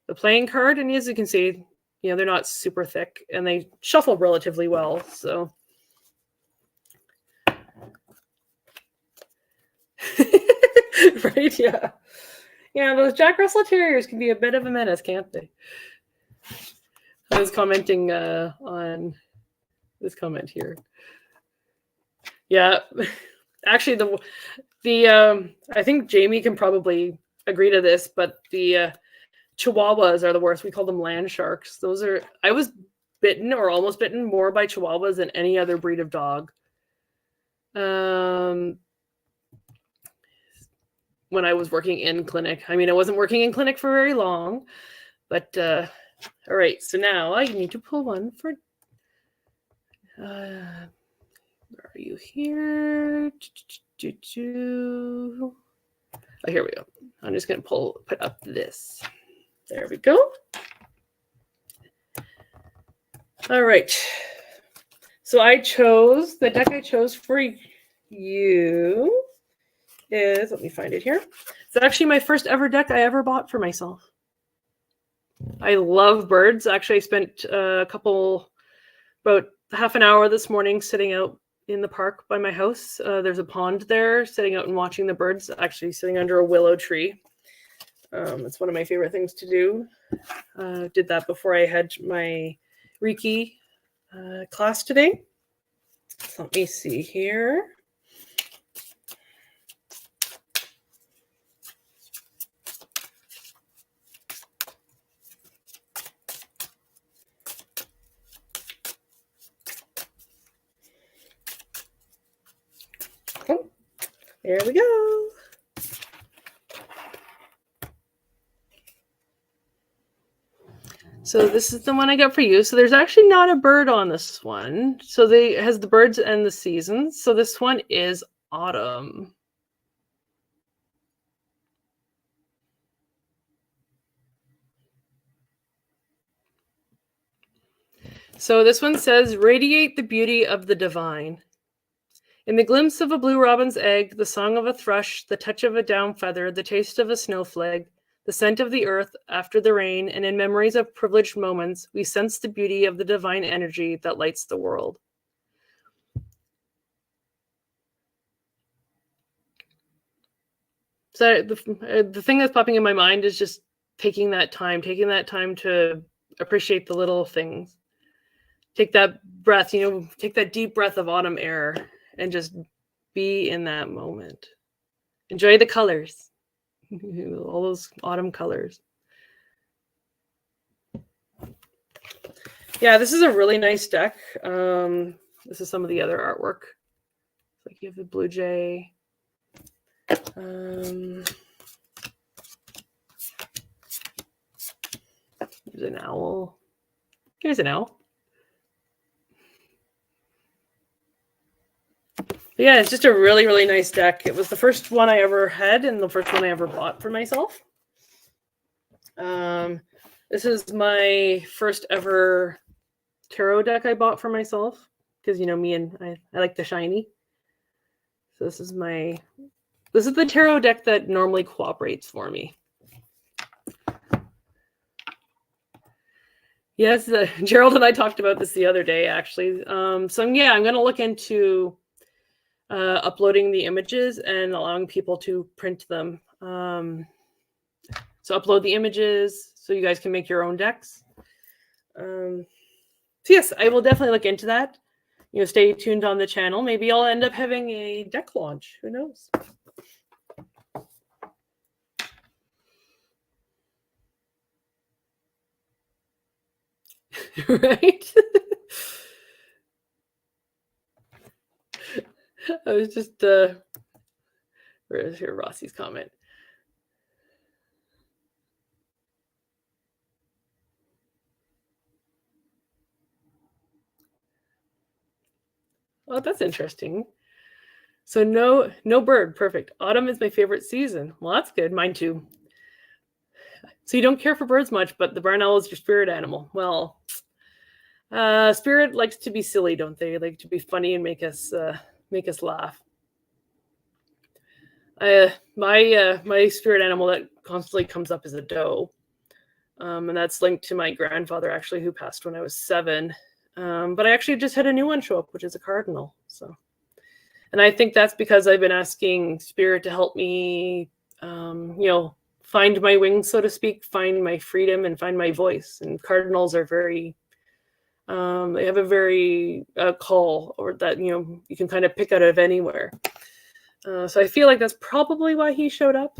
the playing card. And as you can see, they're not super thick and they shuffle relatively well. So right, yeah. Yeah, those Jack Russell Terriers can be a bit of a menace, can't they? I was commenting on this comment here. Yeah, actually, the I think Jamie can probably agree to this, but the Chihuahuas are the worst. We call them land sharks. I was bitten or almost bitten more by Chihuahuas than any other breed of dog. When I was working in clinic. I mean, I wasn't working in clinic for very long, but all right. So now I need to pull one for. Where are you here? Oh, here we go. I'm just gonna put up this. There we go. All right. So the deck I chose for you is, let me find it here. It's actually my first ever deck I ever bought for myself. I love birds. Actually, I spent about half an hour this morning sitting out in the park by my house. There's a pond there, sitting out and watching the birds, actually sitting under a willow tree. It's one of my favorite things to do. Did that before I had my Reiki class today. So let me see here. Oh, there we go. So this is the one I got for you. So there's actually not a bird on this one. So it has the birds and the seasons. So this one is autumn. So this one says, radiate the beauty of the divine. In the glimpse of a blue robin's egg, the song of a thrush, the touch of a down feather, the taste of a snowflake, the scent of the earth after the rain, and in memories of privileged moments, we sense the beauty of the divine energy that lights the world. So the thing that's popping in my mind is just taking that time to appreciate the little things. Take that breath, take that deep breath of autumn air and just be in that moment. Enjoy the colors, all those autumn colors. Yeah, this is a really nice deck. This is some of the other artwork. Like you have the blue jay. There's an owl. Here's an owl. Yeah, it's just a really, really nice deck. It was the first one I ever had and the first one I ever bought for myself. This is my first ever tarot deck I bought for myself because, me and I like the shiny. So this is the tarot deck that normally cooperates for me. Yes, Gerald and I talked about this the other day, actually. So yeah, I'm going to look into uploading the images and allowing people to print them. So upload the images so you guys can make your own decks. So yes, I will definitely look into that. Stay tuned on the channel. Maybe I'll end up having a deck launch. Who knows? Right? I was just where's here Rossi's comment? Oh, that's interesting. So no bird. Perfect. Autumn is my favorite season. Well, that's good. Mine too. So you don't care for birds much, but the barn owl is your spirit animal. Well, spirit likes to be silly, don't they? Like to be funny and make us laugh. My spirit animal that constantly comes up is a doe, and that's linked to my grandfather actually, who passed when I was 7. But I actually just had a new one show up, which is a cardinal. So, and I think that's because I've been asking spirit to help me, find my wings, so to speak, find my freedom and find my voice. And cardinals are very They have a very call, or that you can kind of pick out of anywhere. So I feel like that's probably why he showed up.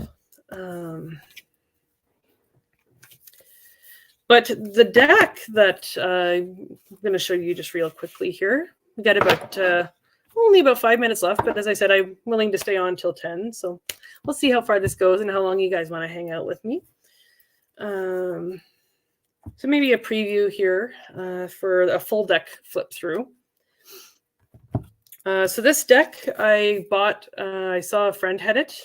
But the deck that I'm going to show you just real quickly here. We got only about 5 minutes left, but as I said, I'm willing to stay on till 10. So we'll see how far this goes and how long you guys want to hang out with me. So maybe a preview here for a full deck flip through. So this deck I bought, I saw a friend had it.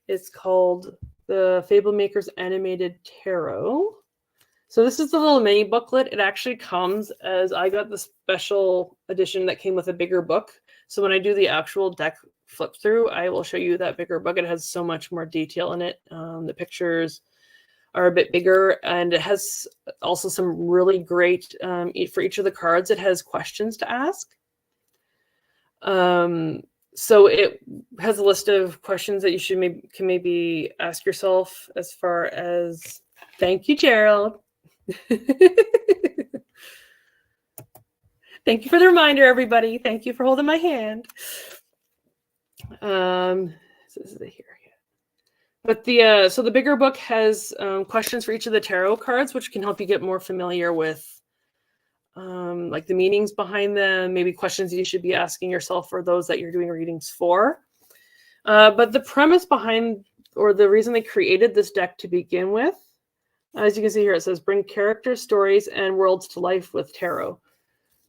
It's called the Fablemaker's Animated Tarot. So this is the little mini booklet. It actually comes as, I got the special edition that came with a bigger book. So when I do the actual deck flip through, I will show you that bigger book. It has so much more detail in it. The pictures are a bit bigger, and it has also some really great, for each of the cards, it has questions to ask. So it has a list of questions that you should maybe ask yourself, as far as, thank you, Gerald. Thank you for the reminder, everybody. Thank you for holding my hand. So this is here. But so the bigger book has questions for each of the tarot cards, which can help you get more familiar with like the meanings behind them, maybe questions you should be asking yourself or those that you're doing readings for. But the premise behind, or the reason they created this deck to begin with, as you can see here, it says bring characters, stories, and worlds to life with tarot.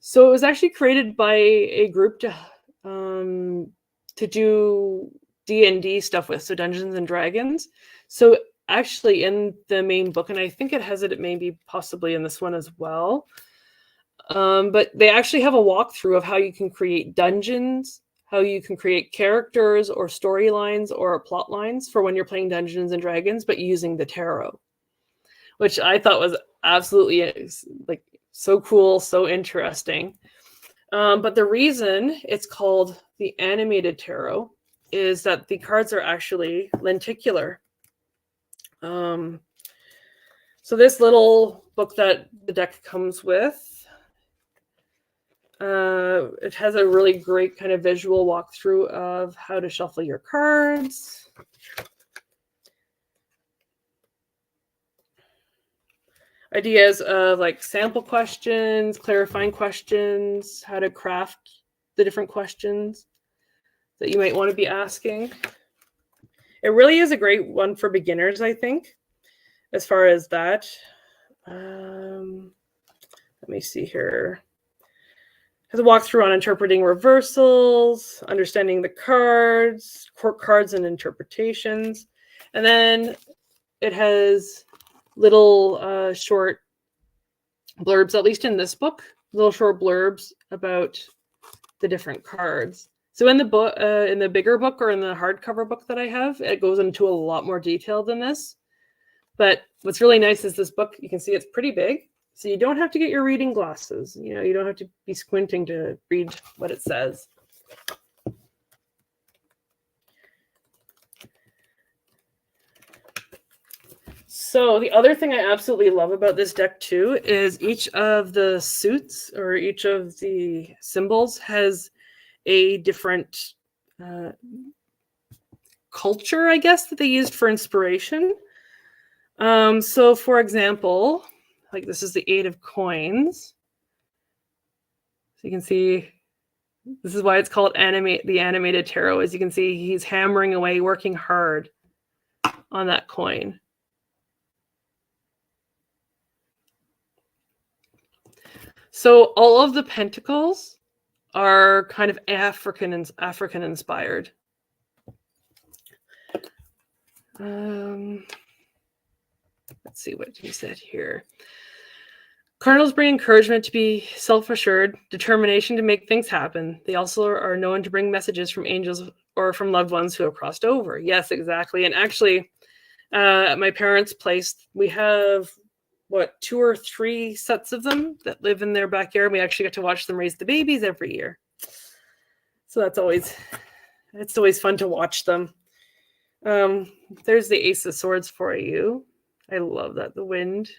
So it was actually created by a group to do D&D stuff with, so Dungeons and Dragons. So actually in the main book, and I think it has it maybe possibly in this one as well, but they actually have a walkthrough of how you can create dungeons, how you can create characters or storylines or plot lines for when you're playing Dungeons and Dragons, but using the tarot, which I thought was absolutely like so cool, so interesting. But the reason it's called the Animated Tarot is that the cards are actually lenticular. So this little book that the deck comes with, it has a really great kind of visual walkthrough of how to shuffle your cards. Ideas of like sample questions, clarifying questions, how to craft the different questions that you might want to be asking. It really is a great one for beginners, I think, as far as that. Let me see here. It has a walkthrough on interpreting reversals, understanding the cards, court cards and interpretations. And then it has little short blurbs, at least in this book, little short blurbs about the different cards. So in the book, in the bigger book or in the hardcover book that I have, it goes into a lot more detail than this. But what's really nice is this book, you can see it's pretty big. So you don't have to get your reading glasses. You know, you don't have to be squinting to read what it says. So the other thing I absolutely love about this deck too is each of the suits or each of the symbols has a different culture, I guess, that they used for inspiration. So for example, like this is the 8 of coins. So you can see this is why it's called the Animated Tarot. As you can see, he's hammering away, working hard on that coin. So all of the pentacles are kind of African inspired. Let's see what he said here. Cardinals bring encouragement to be self-assured, determination to make things happen. They also are known to bring messages from angels or from loved ones who have crossed over. Yes, exactly. And actually, at my parents' place, we have, 2 or 3 sets of them that live in their backyard. We actually get to watch them raise the babies every year. So it's always fun to watch them. There's the Ace of Swords for you. I love that, the wind.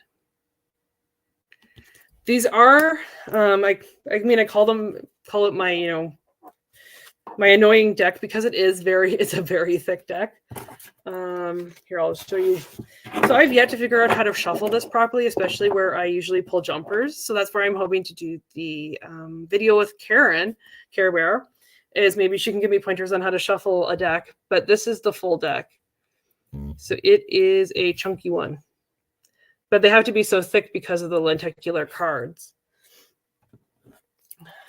These are, I mean, I call it my, you know, my annoying deck because it's a very thick deck. Here, I'll show you. So I've yet to figure out how to shuffle this properly, especially where I usually pull jumpers. So that's where I'm hoping to do the video with Care Bear, is maybe she can give me pointers on how to shuffle a deck. But this is the full deck. So it is a chunky one. But they have to be so thick because of the lenticular cards.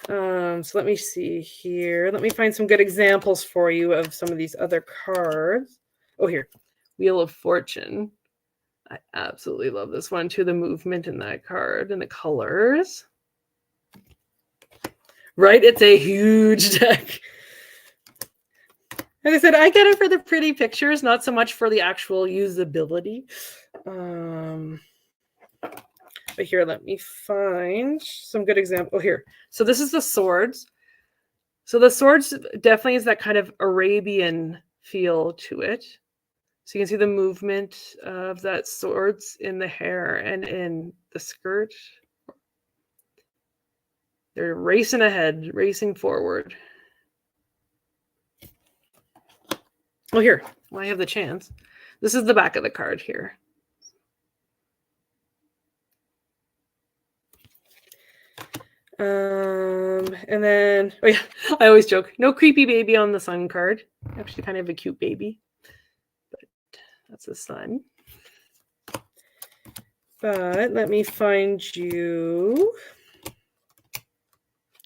So let me see here. Let me find some good examples for you of some of these other cards. Oh, here. Wheel of Fortune. I absolutely love this one too. The movement in that card and the colors. Right? It's a huge deck. Like I said, I get it for the pretty pictures, not so much for the actual usability. But here, let me find some good examples. Oh, here. So this is the swords. So the swords definitely is that kind of Arabian feel to it. So you can see the movement of that swords in the hair and in the skirt. They're racing ahead, racing forward. Oh, here. Well, I have the chance. This is the back of the card here. And then, oh yeah, I always joke, no creepy baby on the sun card. Actually kind of a cute baby, but that's the sun. But let me find you.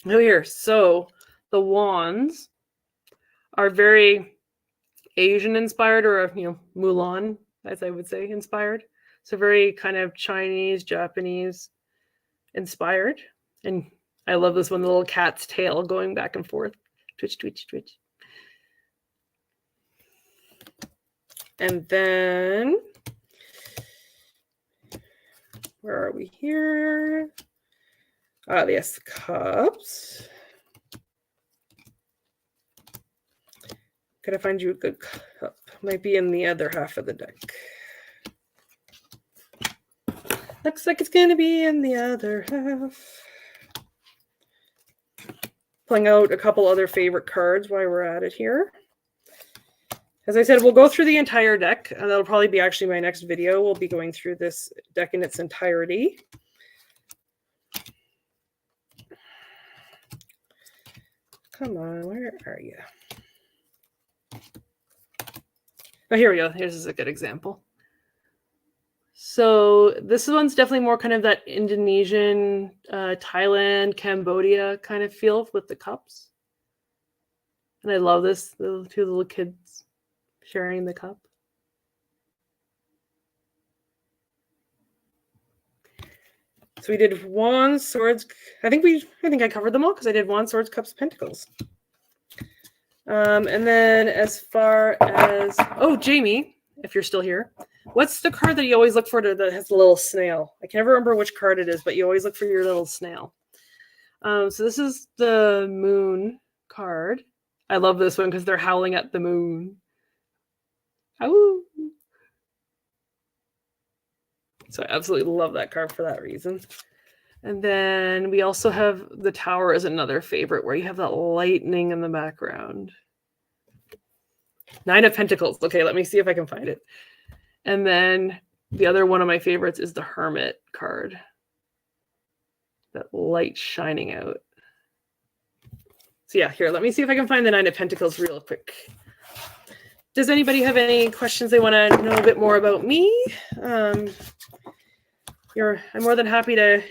Oh, here. So the wands are very Asian inspired, or, you know, Mulan, as I would say, inspired. So very kind of Chinese, Japanese inspired. And I love this one, the little cat's tail going back and forth. Twitch, twitch, twitch. And then, where are we here? Yes, cups. Gotta find you a good cup. Might be in the other half of the deck. Looks like it's gonna be in the other half. Pulling out a couple other favorite cards while we're at it here. As I said, we'll go through the entire deck. And that'll probably be actually my next video. We'll be going through this deck in its entirety. Come on, where are you? Oh, here we go. Here's a good example. So this one's definitely more kind of that Indonesian, Thailand, Cambodia kind of feel with the cups. And I love this, the two little kids sharing the cup. So we did wands, swords. I think I covered them all because I did wands, swords, cups, pentacles. And then as far as, oh, Jamie, if you're still here, what's the card that you always look for that has a little snail? I can never remember which card it is, but you always look for your little snail. So this is the moon card. I love this one because they're howling at the moon. Ow. So I absolutely love that card for that reason. And then we also have the tower as another favorite where you have that lightning in the background. 9 of Pentacles. Okay, let me see if I can find it. And then the other one of my favorites is the Hermit card. That light shining out. So yeah, here, let me see if I can find the 9 of Pentacles real quick. Does anybody have any questions they want to know a bit more about me? I'm more than happy to,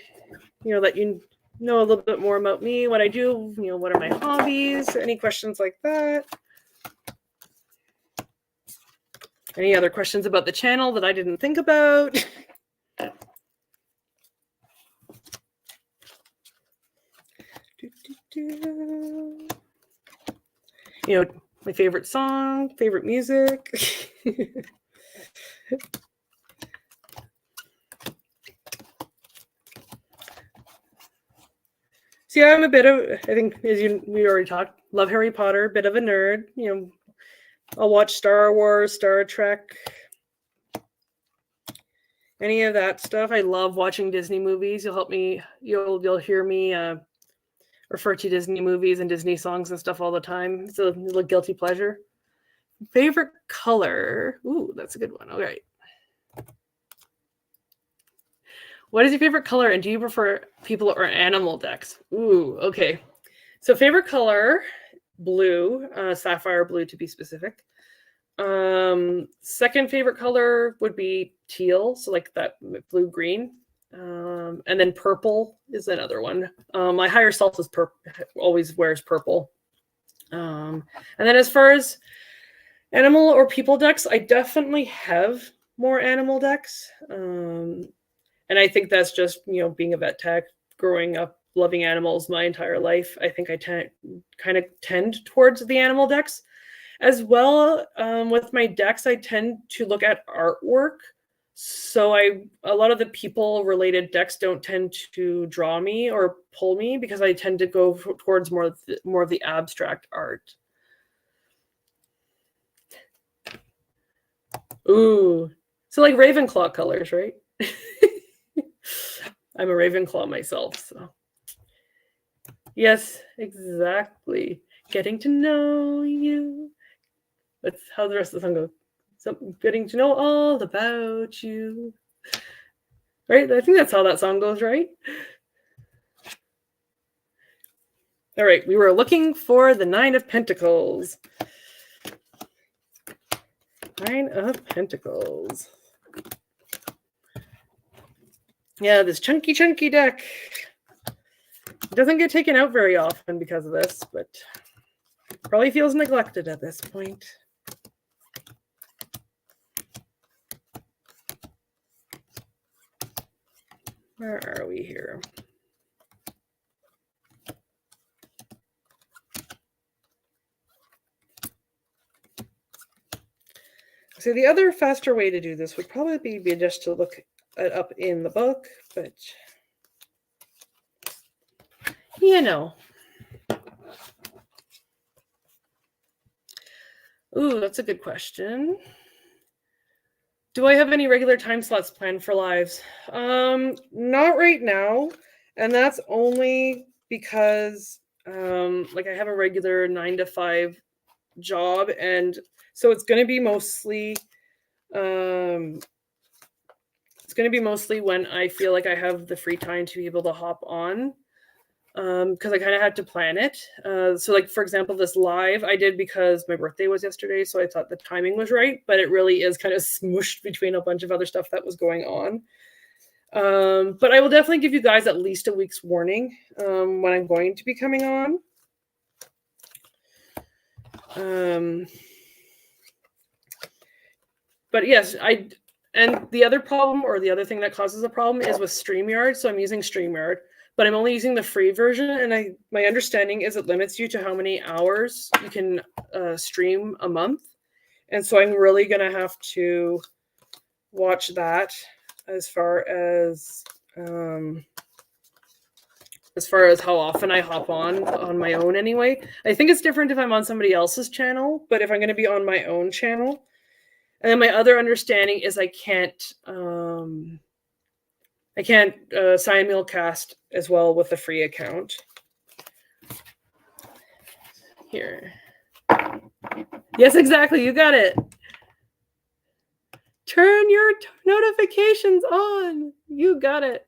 let you know a little bit more about me, what I do, what are my hobbies, any questions like that. Any other questions about the channel that I didn't think about? My favorite song, favorite music. So yeah, I'm a bit of, I think, we already talked, love Harry Potter, bit of a nerd. I'll watch Star Wars, Star Trek. any of that stuff. I love watching Disney movies. You'll hear me refer to Disney movies and Disney songs and stuff all the time. It's a little guilty pleasure. Favorite color? Ooh, that's a good one. All right. What is your favorite color, and do you prefer people or animal decks? Ooh, okay. So favorite color, blue, sapphire blue to be specific. Second favorite color would be teal, so like that blue green. And then purple is another one. My higher self is always wears purple. And then as far as animal or people decks, I definitely have more animal decks. And I think that's just, being a vet tech, growing up loving animals my entire life. I think I kind of tend towards the animal decks. As well, with my decks, I tend to look at artwork. So a lot of the people related decks don't tend to draw me or pull me because I tend to go towards more of the abstract art. Ooh, so like Ravenclaw colors, right? I'm a Ravenclaw myself, so yes, exactly. Getting to know you. That's how the rest of the song goes. So getting to know all about you. Right? I think that's how that song goes, right? All right, we were looking for the 9 of Pentacles. 9 of Pentacles. Yeah, this chunky deck. It doesn't get taken out very often because of this, but probably feels neglected at this point. Where are we here? So the other faster way to do this would probably be just to look it up in the book, but Ooh, that's a good question. Do I have any regular time slots planned for lives? Not right now. And that's only because I have a regular 9 to 5 job, and so it's going to be mostly when I feel like I have the free time to be able to hop on, because I kind of had to plan it. So like, for example, this live I did because my birthday was yesterday, so I thought the timing was right, but it really is kind of smooshed between a bunch of other stuff that was going on. But I will definitely give you guys at least a week's warning when I'm going to be coming on. But yes, and the other problem, or the other thing that causes a problem, is with StreamYard. So I'm using StreamYard, but I'm only using the free version, and my understanding is it limits you to how many hours you can stream a month. And so I'm really going to have to watch that as far as how often I hop on my own anyway. I think it's different if I'm on somebody else's channel, but if I'm going to be on my own channel. And then my other understanding is I can't simulcast as well with a free account. Here. Yes, exactly. You got it. Turn your notifications on. You got it.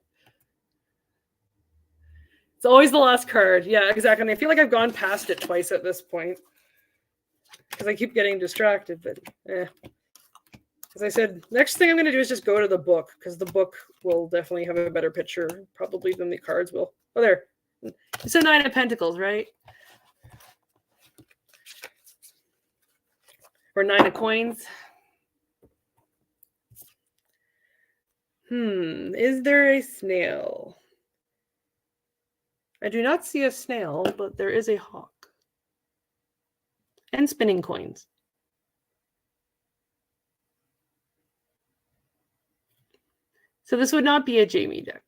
It's always the last card. Yeah, exactly. And I feel like I've gone past it twice at this point because I keep getting distracted, but as I said, next thing I'm going to do is just go to the book, because the book will definitely have a better picture probably than the cards will. Oh, there. So 9 of Pentacles, right? Or 9 of Coins. Is there a snail? I do not see a snail, but there is a hawk. And spinning coins. So this would not be a Jamie deck.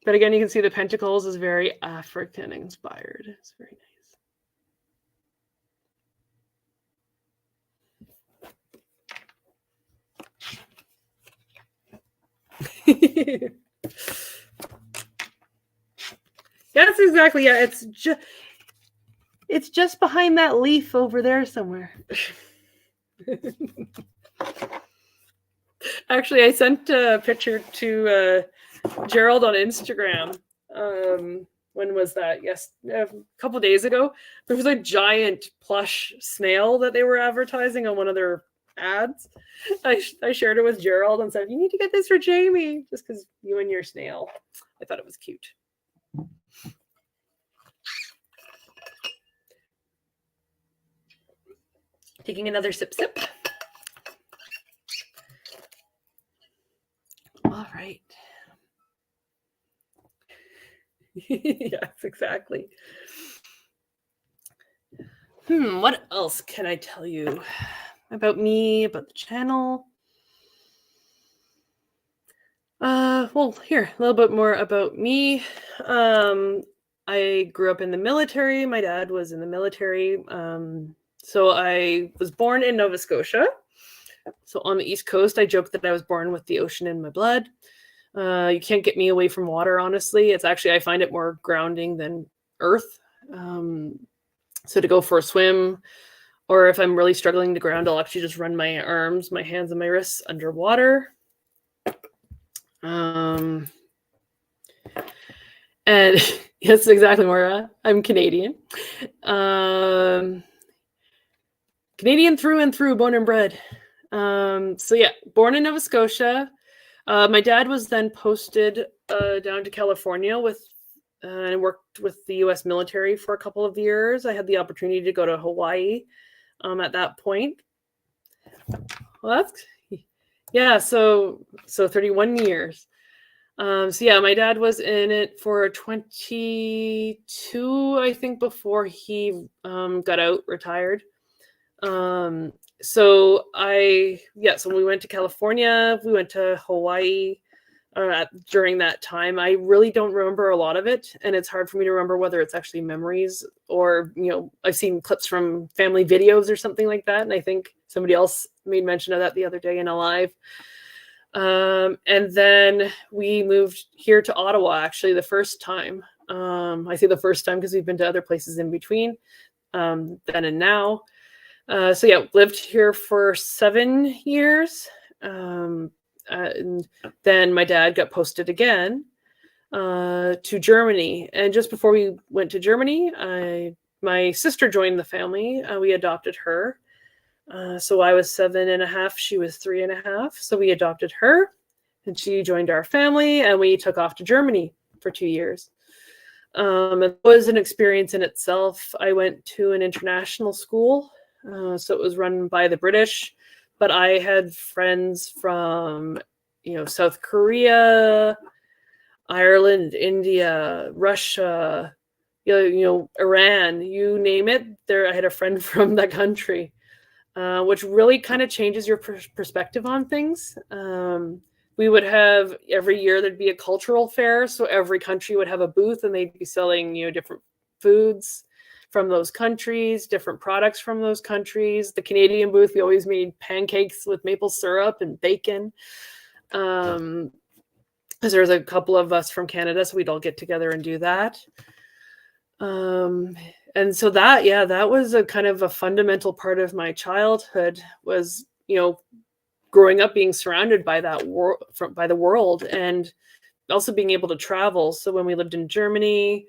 But again, you can see the Pentacles is very African inspired. It's very nice. Yes, exactly. Yeah, it's just behind that leaf over there somewhere. Actually, I sent a picture to Gerald on Instagram. When was that? Yes, a couple days ago. There was a giant plush snail that they were advertising on one of their ads. I shared it with Gerald and said, "You need to get this for Jamie, just because you and your snail." I thought it was cute. Taking another sip. All right. Yes, exactly. What else can I tell you about me, about the channel? Well, here, a little bit more about me. I grew up in the military. My dad was in the military. So I was born in Nova Scotia. So on the East Coast, I joke that I was born with the ocean in my blood. You can't get me away from water, honestly. It's actually, I find it more grounding than earth. So to go for a swim, or if I'm really struggling to ground, I'll actually just run my arms, my hands, and my wrists underwater. And yes, exactly, Maura. I'm Canadian. Canadian through and through, born and bred. So yeah, born in Nova Scotia. My dad was then posted down to California with and worked with the U.S. military for a couple of years. I had the opportunity to go to Hawaii at that point. Well, that's yeah. So 31 years. So yeah, my dad was in it for 22, I think, before he got out, retired. So we went to California, we went to Hawaii during that time. I really don't remember a lot of it, and it's hard for me to remember whether it's actually memories or, I've seen clips from family videos or something like that, and I think somebody else made mention of that the other day in a live. And then we moved here to Ottawa, actually, the first time. I say the first time because we've been to other places in between, then and now. So yeah, lived here for 7 years. And then my dad got posted again to Germany. And just before we went to Germany, my sister joined the family. We adopted her. So I was 7.5, she was 3.5. So we adopted her and she joined our family and we took off to Germany for 2 years. It was an experience in itself. I went to an international school. So it was run by the British, but I had friends from, South Korea, Ireland, India, Russia, Iran, you name it. I had a friend from that country, which really kind of changes your perspective on things. We would have every year there'd be a cultural fair, so every country would have a booth, and they'd be selling different foods from those countries, different products from those countries. The Canadian booth, we always made pancakes with maple syrup and bacon. Because there's a couple of us from Canada, so we'd all get together and do that. And so that was a kind of a fundamental part of my childhood, was, growing up being surrounded by that by the world, and also being able to travel. So when we lived in Germany,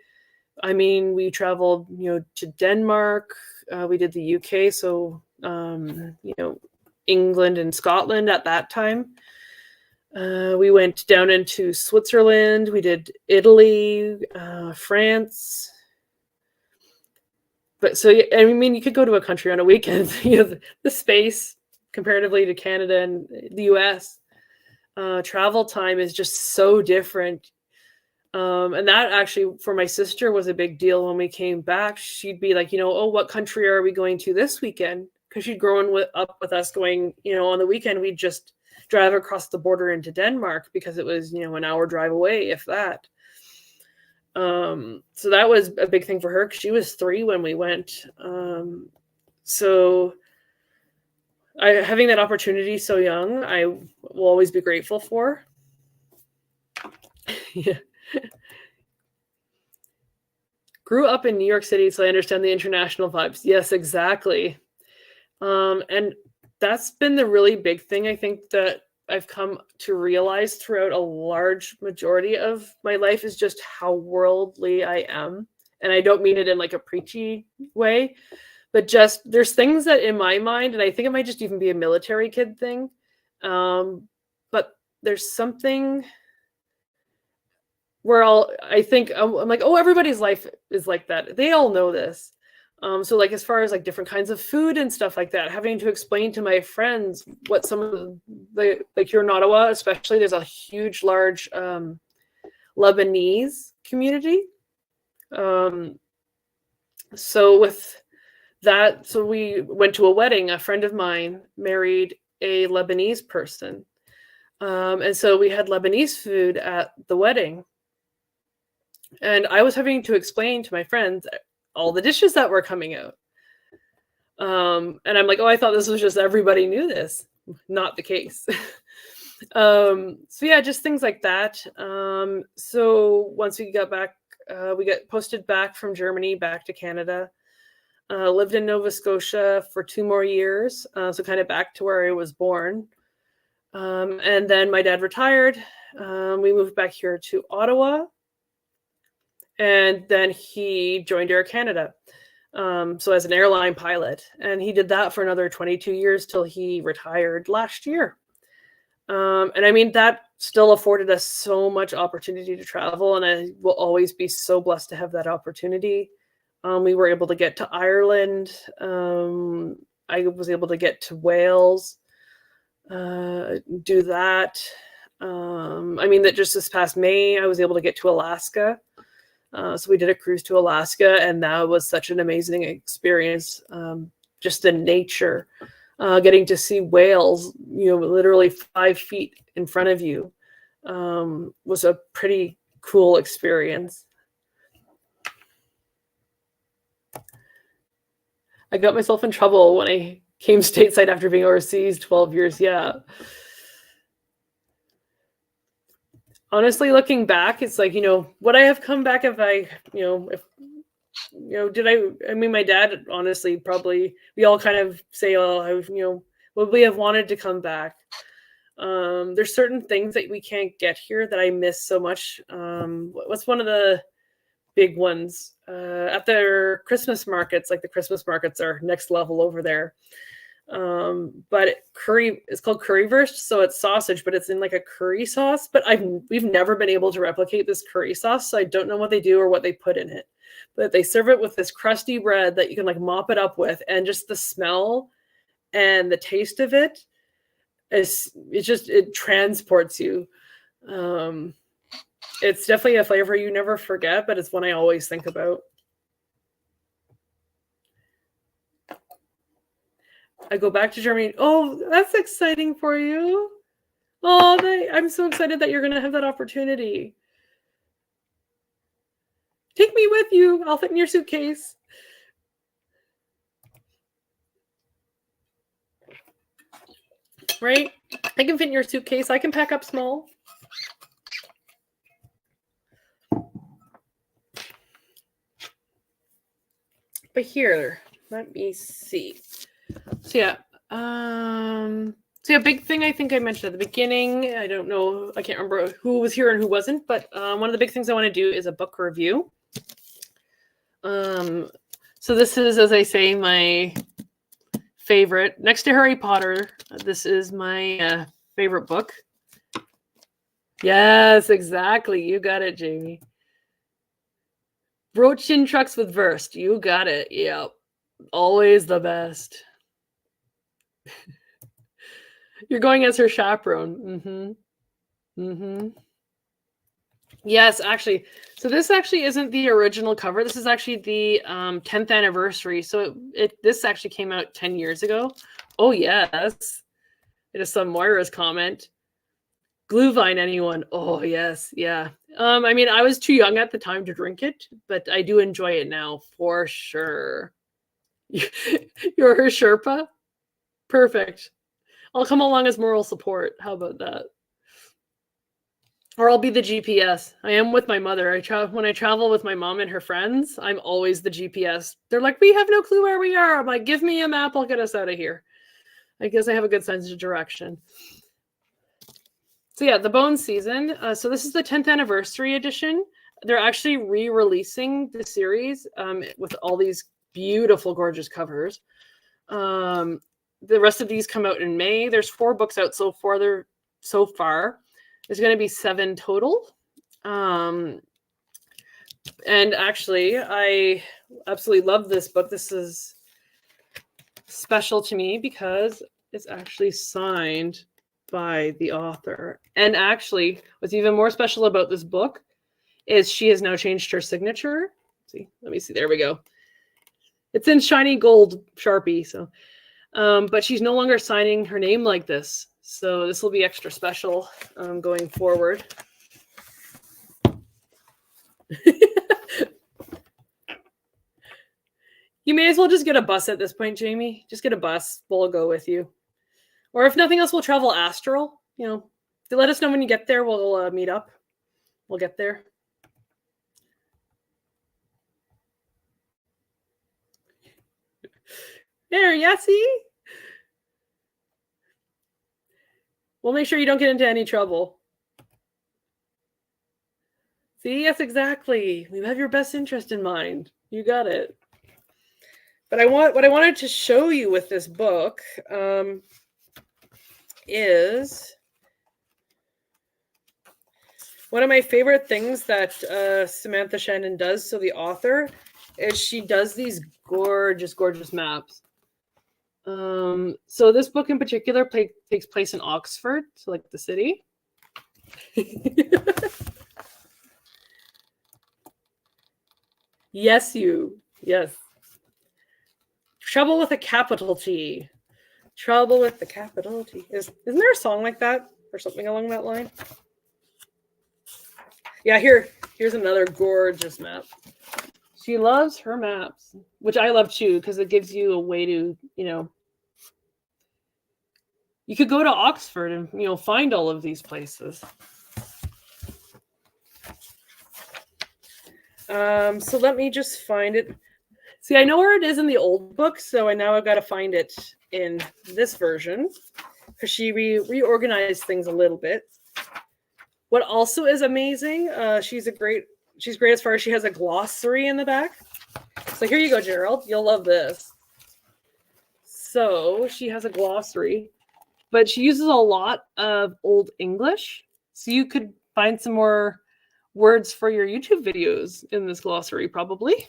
we traveled, to Denmark. We did the UK, so England and Scotland at that time. We went down into Switzerland. We did Italy, France. But so, you could go to a country on a weekend. The space comparatively to Canada and the US, travel time is just so different. And that actually, for my sister, was a big deal. When we came back, she'd be like, oh, what country are we going to this weekend? Because she'd grown up with us going, on the weekend, we'd just drive across the border into Denmark because it was, an hour drive away, if that. So that was a big thing for her because she was 3 when we went. So having that opportunity so young, I will always be grateful for. Yeah. Grew up in New York City, so I understand the international vibes. Yes, exactly. And that's been the really big thing I think that I've come to realize throughout a large majority of my life is just how worldly I am. And I don't mean it in like a preachy way, but just there's things that in my mind, and I think it might just even be a military kid thing. But there's something where I think I'm like, oh, everybody's life is like that. They all know this. So like as far as like different kinds of food and stuff like that, having to explain to my friends what some of the like here in Ottawa, especially, there's a huge, large Lebanese community. So with that, so we went to a wedding. A friend of mine married a Lebanese person, and so we had Lebanese food at the wedding. And I was having to explain to my friends all the dishes that were coming out. And I'm like, oh, I thought this was just everybody knew this. Not the case. So yeah, just things like that. So once we got back, we got posted back from Germany back to Canada. Lived in Nova Scotia for 2 more years, so kind of back to where I was born. And then my dad retired. We moved back here to Ottawa. And then he joined Air Canada, so as an airline pilot. And he did that for another 22 years till he retired last year. And I mean, that still afforded us so much opportunity to travel. And I will always be so blessed to have that opportunity. We were able to get to Ireland. I was able to get to Wales, do that. I mean, that just this past May, I was able to get to Alaska. So we did a cruise to Alaska, and that was such an amazing experience. Just the nature, getting to see whales, literally 5 feet in front of you, was a pretty cool experience. I got myself in trouble when I came stateside after being overseas 12 years. Yeah. Honestly, looking back, it's like, would I have come back if I, I mean, my dad, honestly, probably, we all kind of say, oh, would we have wanted to come back? There's certain things that we can't get here that I miss so much. What's one of the big ones? At their Christmas markets, like the Christmas markets are next level over there. But curry, it's called currywurst, so it's sausage, but it's in like a curry sauce. But we've never been able to replicate this curry sauce, so I don't know what they do or what they put in it. But they serve it with this crusty bread that you can like mop it up with, and just the smell and the taste of it it transports you. It's definitely a flavor you never forget, but it's one I always think about. I go back to Germany. Oh, that's exciting for you. Oh, I'm so excited that you're going to have that opportunity. Take me with you. I'll fit in your suitcase. Right? I can fit in your suitcase. I can pack up small. But here, let me see. So yeah, big thing I think I mentioned at the beginning. I don't know, I can't remember who was here and who wasn't, but one of the big things I want to do is a book review. So this is, as I say, my favorite. Next to Harry Potter, this is my favorite book. Yes, exactly. You got it, Jamie. Brochin trucks with Verst. You got it. Yep. Always the best. You're going as her chaperone. Yes, actually. So this actually isn't the original cover. This is actually the 10th anniversary. So this actually came out 10 years ago. Oh, yes. It is some Moira's comment. Glühwein, anyone? Oh, yes. Yeah. I mean, I was too young at the time to drink it, but I do enjoy it now for sure. You're her Sherpa? Perfect. I'll come along as moral support. How about that? Or I'll be the GPS. I am with my mother. When I travel with my mom and her friends, I'm always the GPS. They're like, we have no clue where we are. I'm like, give me a map, I'll get us out of here. I guess I have a good sense of direction. So yeah, the Bone season. So this is the 10th anniversary edition. They're actually re-releasing the series with all these beautiful, gorgeous covers. The rest of these come out in May. There's 4 books out so far. There's going to be 7 total. And actually, I absolutely love this book. This is special to me because it's actually signed by the author. And actually, what's even more special about this book is she has now changed her signature. Let me see. There we go. It's in shiny gold Sharpie. So, but she's no longer signing her name like this. So this will be extra special going forward. You may as well just get a bus at this point, Jamie. Just get a bus. We'll go with you. Or if nothing else, we'll travel astral. You know, let us know when you get there. We'll meet up. We'll get there. There, yeah, see? We'll make sure you don't get into any trouble. See, yes, exactly. We have your best interest in mind. You got it. But what I wanted to show you with this book is one of my favorite things that Samantha Shannon does, so the author, is she does these gorgeous, gorgeous maps. So this book in particular takes place in Oxford, so like the city. Yes. Trouble with a capital T. Trouble with the capital T. Isn't there a song like that or something along that line? Yeah, here's another gorgeous map. She loves her maps, which I love too, because it gives you a way to, you could go to Oxford and, find all of these places. So let me just find it. See, I know where it is in the old book, so I've got to find it in this version because she reorganized things a little bit. What also is amazing, she's great as far as she has a glossary in the back. So here you go, Gerald. You'll love this. So she has a glossary, but she uses a lot of Old English. So you could find some more words for your YouTube videos in this glossary, probably.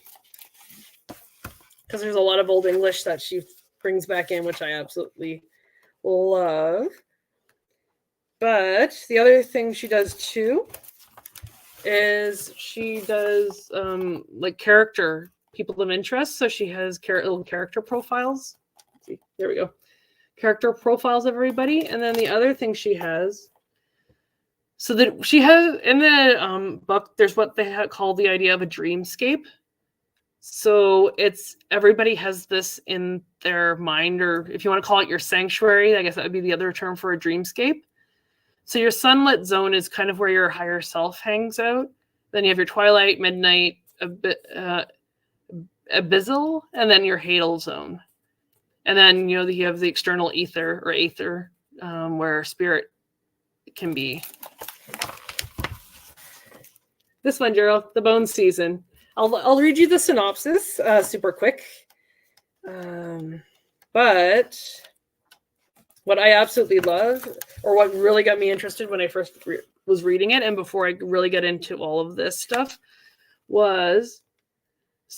Because there's a lot of Old English that she brings back in, which I absolutely love. But the other thing she does too is she does like people of interest. So she has little character profiles. Let's see, there we go. Character profiles of everybody. And then the other thing she has, so that she has in the book, there's what they call the idea of a dreamscape. So everybody has this in their mind, or if you want to call it your sanctuary, I guess that would be the other term for a dreamscape. So your sunlit zone is kind of where your higher self hangs out. Then you have your twilight, midnight, abyssal, and then your hadal zone. And then, you have the external ether or aether, where spirit can be. This one, Gerald, the Bone season. I'll read you the synopsis super quick. But what I absolutely love, or what really got me interested when I first was reading it, and before I really get into all of this stuff, was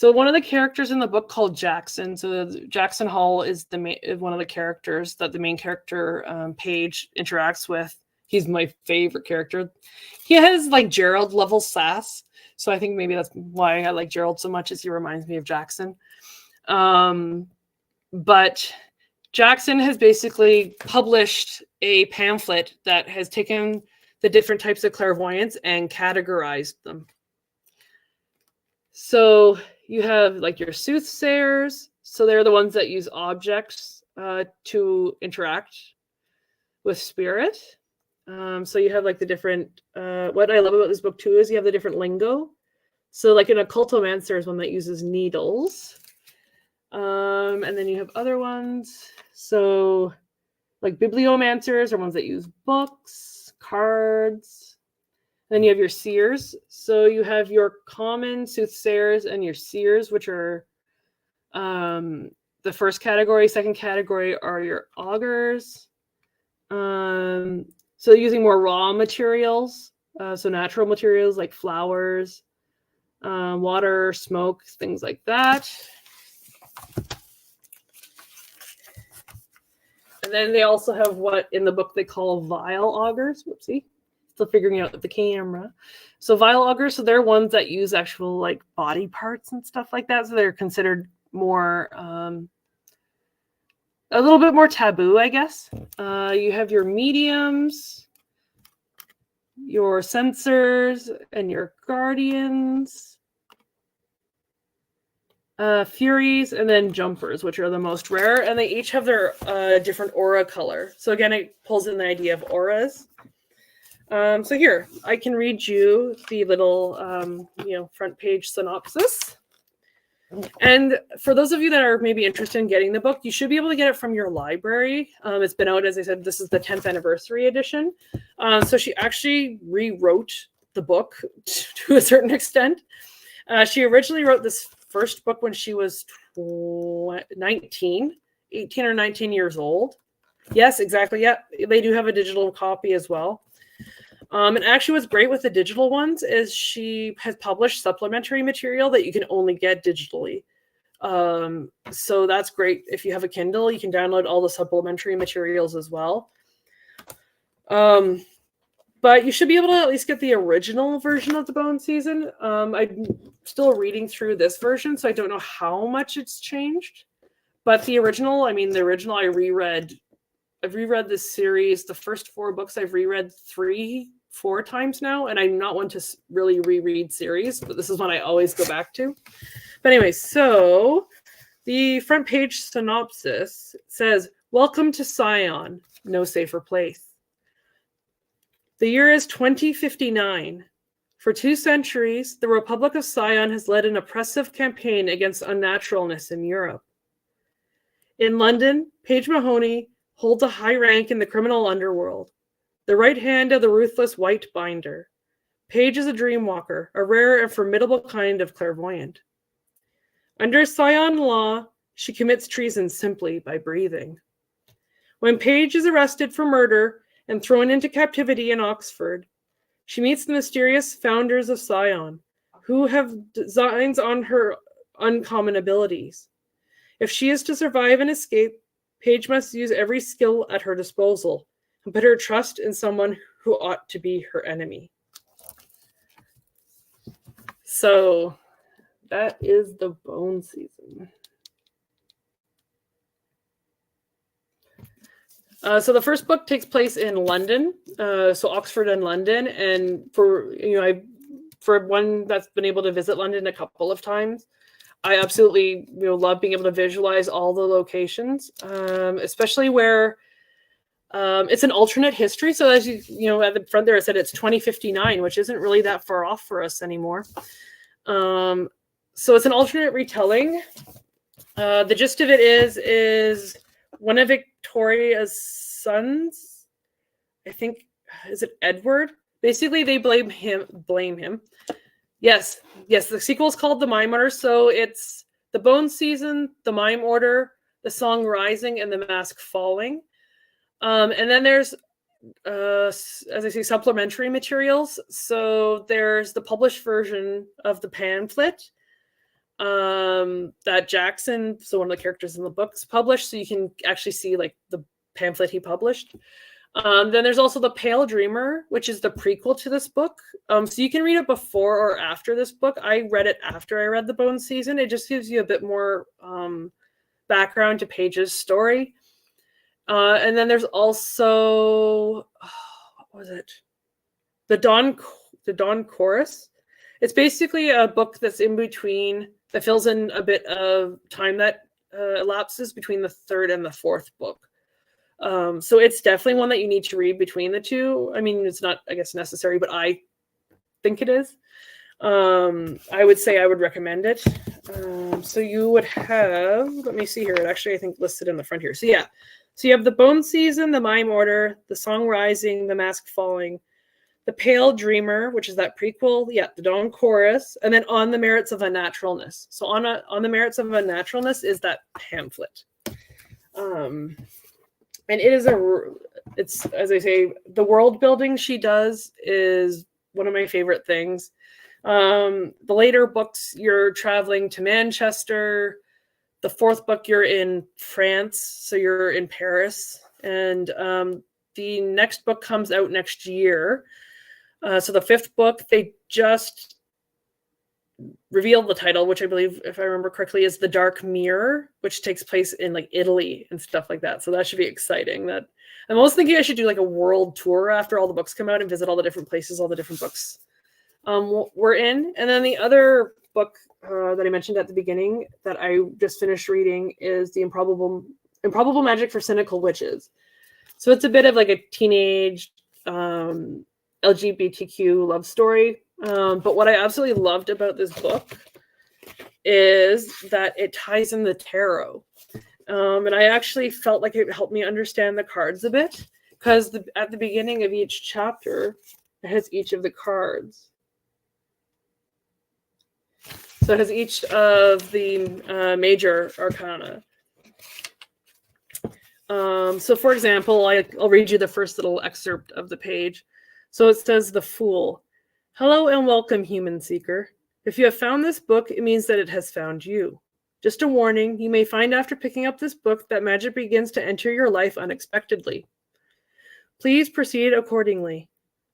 one of the characters in the book called Jackson. So Jackson Hall is one of the characters that the main character Paige interacts with. He's my favorite character. He has like Gerald level sass. So I think maybe that's why I like Gerald so much, is he reminds me of Jackson. But Jackson has basically published a pamphlet that has taken the different types of clairvoyance and categorized them. So you have like your soothsayers. So they're the ones that use objects to interact with spirit. So you have like the different, what I love about this book too is you have the different lingo. So like an occultomancer is one that uses needles. And then you have other ones. So like bibliomancers are ones that use books, cards. Then you have your seers. So you have your common soothsayers and your seers, which are the first category. Second category are your augurs. So using more raw materials, so natural materials like flowers, water, smoke, things like that. And then they also have what in the book they call vile augurs. Whoopsie. Still figuring out the camera. So vile augurs, so they're ones that use actual like body parts and stuff like that. So they're considered more, a little bit more taboo, I guess. You have your mediums, your censors, and your guardians, furies, and then jumpers, which are the most rare. And they each have their different aura color. So again, it pulls in the idea of auras. So here, I can read you the little, front page synopsis. And for those of you that are maybe interested in getting the book, you should be able to get it from your library. It's been out, as I said, this is the 10th anniversary edition. So she actually rewrote the book to a certain extent. She originally wrote this first book when she was 18 or 19 years old. Yes, exactly. Yeah, they do have a digital copy as well. And actually what's great with the digital ones is she has published supplementary material that you can only get digitally. So that's great. If you have a Kindle, you can download all the supplementary materials as well. But you should be able to at least get the original version of the Bone Season. I'm still reading through this version, so I don't know how much it's changed. But the original I reread. I've reread this series. The first 4 books I've reread 4 times now, and I'm not one to really reread series, but this is one I always go back to. But anyway, so the front page synopsis says, "Welcome to Scion, no safer place. The year is 2059. For 2 centuries, the Republic of Scion has led an oppressive campaign against unnaturalness in Europe. In London, Paige Mahoney holds a high rank in the criminal underworld, the right hand of the ruthless White Binder. Paige is a dreamwalker, a rare and formidable kind of clairvoyant. Under Scion law, she commits treason simply by breathing. When Paige is arrested for murder and thrown into captivity in Oxford, she meets the mysterious founders of Scion, who have designs on her uncommon abilities. If she is to survive and escape, Paige must use every skill at her disposal and put her trust in someone who ought to be her enemy." So that is the Bone Season. So the first book takes place in London, so Oxford and London, and for one that's been able to visit London a couple of times, I absolutely love being able to visualize all the locations, especially where it's an alternate history. So as you at the front there, it said it's 2059, which isn't really that far off for us anymore. So it's an alternate retelling. The gist of it is one of Victoria's sons, I think, is it Edward? Basically, they blame him. Yes, the sequel is called The Mime Order. So it's The Bone Season, The Mime Order, The Song Rising, and The Mask Falling. And then there's, as I say, supplementary materials. So there's the published version of the pamphlet that Jackson, so one of the characters in the books, published. So you can actually see like the pamphlet he published. Then there's also The Pale Dreamer, which is the prequel to this book. So you can read it before or after this book. I read it after I read The Bone Season. It just gives you a bit more background to Paige's story. And then there's also, what was it? The Dawn Chorus. It's basically a book that's in between, that fills in a bit of time that elapses between the 3rd and the 4th book. So it's definitely one that you need to read between the two. I mean, it's not, I guess, necessary, but I think it is. I would say I would recommend it. So you would have, let me see here. It actually, I think, listed in the front here. So yeah. So you have the Bone Season, the Mime Order, the Song Rising, the Mask Falling, the Pale Dreamer, which is that prequel. Yeah, the Dawn Chorus, and then On the Merits of Unnaturalness. So on the Merits of Unnaturalness is that pamphlet. And it is it's, as I say, the world building she does is one of my favorite things. The later books, you're traveling to Manchester. The fourth book, you're in France, so you're in Paris. And the next book comes out next year. So the fifth book, they just revealed the title, which I believe, if I remember correctly, is The Dark Mirror, which takes place in like Italy and stuff like that. So that should be exciting. That I'm also thinking I should do like a world tour after all the books come out and visit all the different places, all the different books we're in. And then the other book that I mentioned at the beginning that I just finished reading is The Improbable Magic for Cynical Witches. So it's a bit of like a teenage LGBTQ love story. But what I absolutely loved about this book is that it ties in the tarot. And I actually felt like it helped me understand the cards a bit, because at the beginning of each chapter, it has each of the cards. So it has each of the major arcana. So for example, I'll read you the first little excerpt of the page. So it says, The Fool. Hello and welcome, human seeker. If you have found this book, it means that it has found you. Just a warning, you may find after picking up this book that magic begins to enter your life unexpectedly. Please proceed accordingly.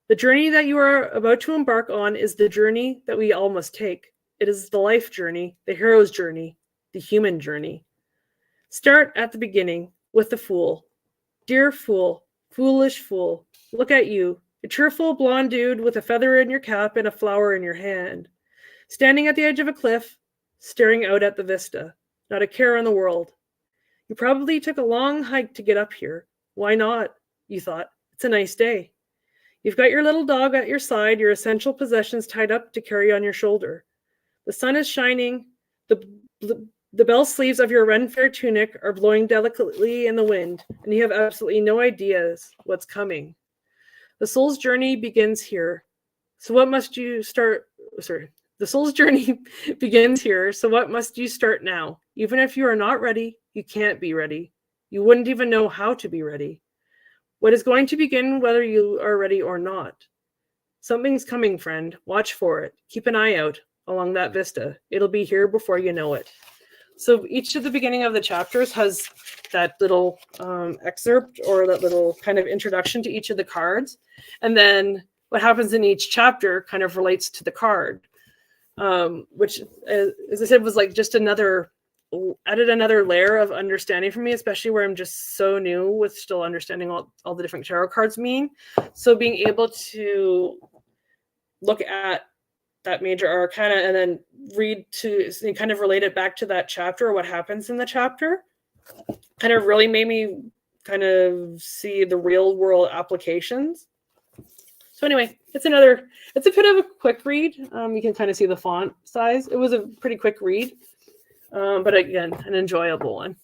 The journey that you are about to embark on is the journey that we all must take. It is the life journey, the hero's journey, the human journey. Start at the beginning with the fool. Dear fool, foolish fool, look at you, a cheerful blonde dude with a feather in your cap and a flower in your hand, standing at the edge of a cliff, staring out at the vista, not a care in the world. You probably took a long hike to get up here. Why not? You thought. It's a nice day. You've got your little dog at your side, your essential possessions tied up to carry on your shoulder. The sun is shining. The bell sleeves of your red-fair tunic are blowing delicately in the wind, and you have absolutely no ideas what's coming. The soul's journey begins here. So what must you start? The soul's journey begins here. So what must you start now? Even if you are not ready, you can't be ready. You wouldn't even know how to be ready. What is going to begin whether you are ready or not? Something's coming, friend. Watch for it. Keep an eye out along that vista. It'll be here before you know it. So each of the beginning of the chapters has that little excerpt or that little kind of introduction to each of the cards. And then what happens in each chapter kind of relates to the card, which, as I said, was like just added another layer of understanding for me, especially where I'm just so new with still understanding all the different tarot cards mean. So being able to look at that major arcana and then read to kind of relate it back to that chapter or what happens in the chapter kind of really made me kind of see the real world applications. So anyway, it's a bit of a quick read. You can kind of see the font size. It was a pretty quick read, but again, an enjoyable one.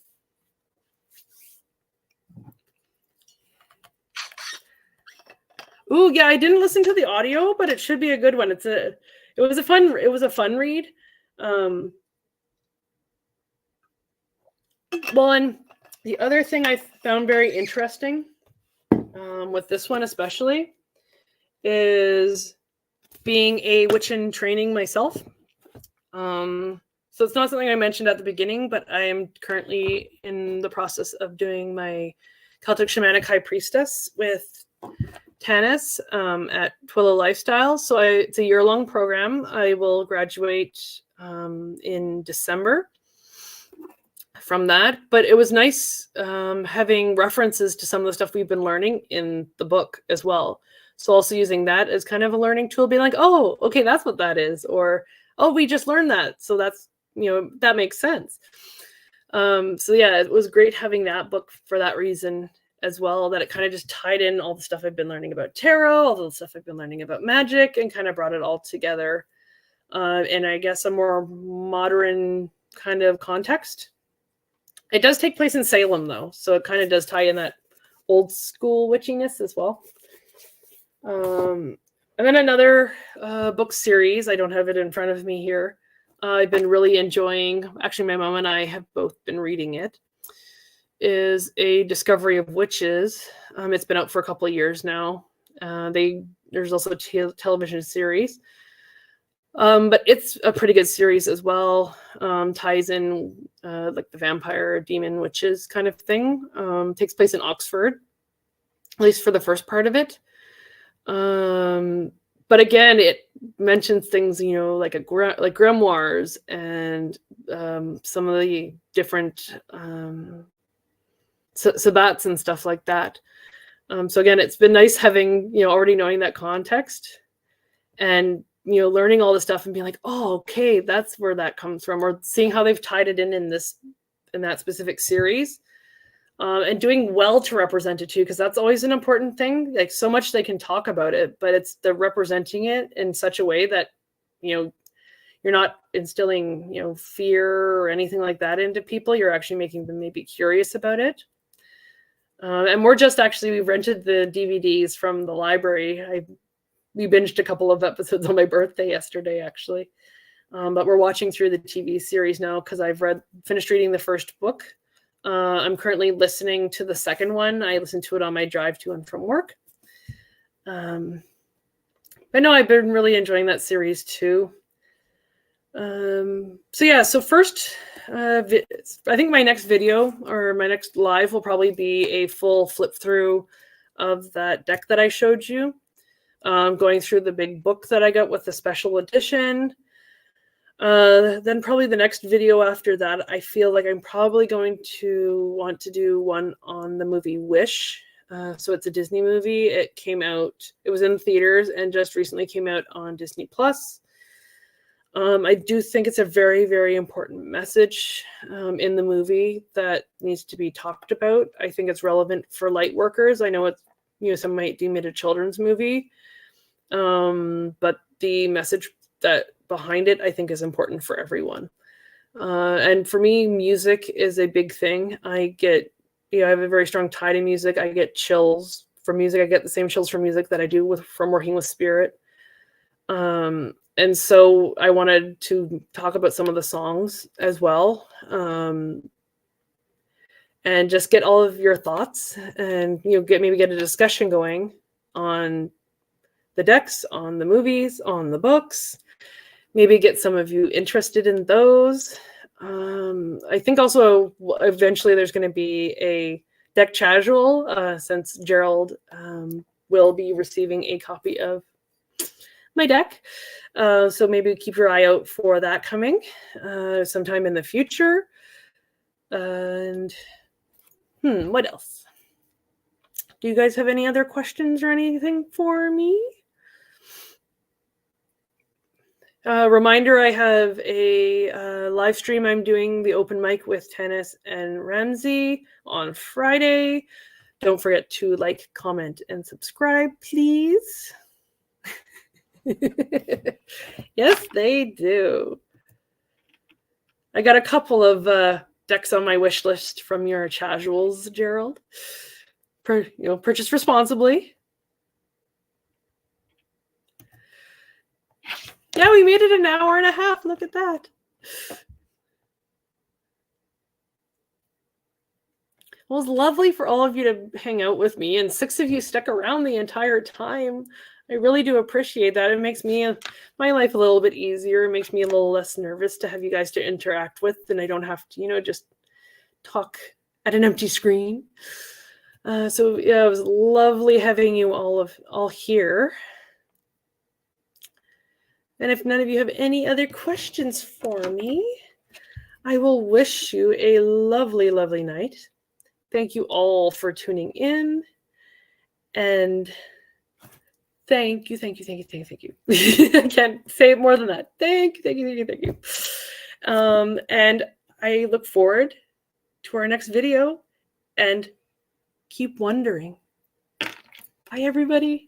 Ooh, yeah, I didn't listen to the audio, but it should be a good one. It was a fun read. Well, and the other thing I found very interesting with this one especially is being a witch in training myself. So it's not something I mentioned at the beginning, but I am currently in the process of doing my Celtic Shamanic High Priestess with Tanis at Twillo Lifestyle. So it's a year-long program. I will graduate in December from that. But it was nice having references to some of the stuff we've been learning in the book as well. So also using that as kind of a learning tool, being like, oh, okay, that's what that is. Or, oh, we just learned that. So that's, that makes sense. So yeah, it was great having that book for that reason. as well, that it kind of just tied in all the stuff I've been learning about tarot, all the stuff I've been learning about magic, and kind of brought it all together in, I guess, a more modern kind of context. It does take place in Salem, though, so it kind of does tie in that old school witchiness as well. And then another book series, I don't have it in front of me here, I've been really enjoying, actually my mom and I have both been reading it, is A Discovery of Witches. It's been out for a couple of years now. There's also a television series. But it's a pretty good series as well. Ties in like the vampire, demon, witches kind of thing. Takes place in Oxford, at least for the first part of it. But again, it mentions things, you know, like like grimoires and some of the different sabbats and stuff like that. So again, it's been nice having, you know, already knowing that context and, you know, learning all this stuff and being like, oh, okay, that's where that comes from, or seeing how they've tied it in that specific series, and doing well to represent it too, because that's always an important thing. Like, so much they can talk about it, but it's the representing it in such a way that, you know, you're not instilling, you know, fear or anything like that into people. You're actually making them maybe curious about it. And we rented the DVDs from the library. We binged a couple of episodes on my birthday yesterday, actually. But we're watching through the TV series now because I've finished reading the first book. I'm currently listening to the second one. I listen to it on my drive to and from work. But no, I've been really enjoying that series too. So first, I think my next video or my next live will probably be a full flip through of that deck that I showed you. Going through the big book that I got with the special edition. Then probably the next video after that, I feel like I'm probably going to want to do one on the movie Wish. So it's a Disney movie. It was in theaters and just recently came out on Disney Plus. I do think it's a very, very important message in the movie that needs to be talked about. I think it's relevant for light workers. I know it's, you know, some might deem it a children's movie, but the message that behind it, I think, is important for everyone. And for me, music is a big thing. I have a very strong tie to music. I get chills from music. I get the same chills from music that I do from working with spirit. And so I wanted to talk about some of the songs as well, and just get all of your thoughts and, you know, get a discussion going on the decks, on the movies, on the books, maybe get some of you interested in those. I think also eventually there's going to be a deck casual, since Gerald will be receiving a copy of my deck. So maybe keep your eye out for that coming sometime in the future. And what else? Do you guys have any other questions or anything for me? Reminder, I have a live stream. I'm doing the open mic with Tennis and Ramsey on Friday. Don't forget to like, comment, and subscribe, please. Yes, they do. I got a couple of decks on my wish list from your casuals, Gerald. Purchase responsibly. Yeah, we made it an hour and a half. Look at that. Well, it's lovely for all of you to hang out with me, and 6 of you stuck around the entire time. I really do appreciate that. It makes my life a little bit easier. It makes me a little less nervous to have you guys to interact with, and I don't have to, just talk at an empty screen. So yeah, it was lovely having you all here. And if none of you have any other questions for me, I will wish you a lovely, lovely night. Thank you all for tuning in. And thank you. I can't say it more than that. Thank you. And I look forward to our next video. And keep wondering. Bye, everybody.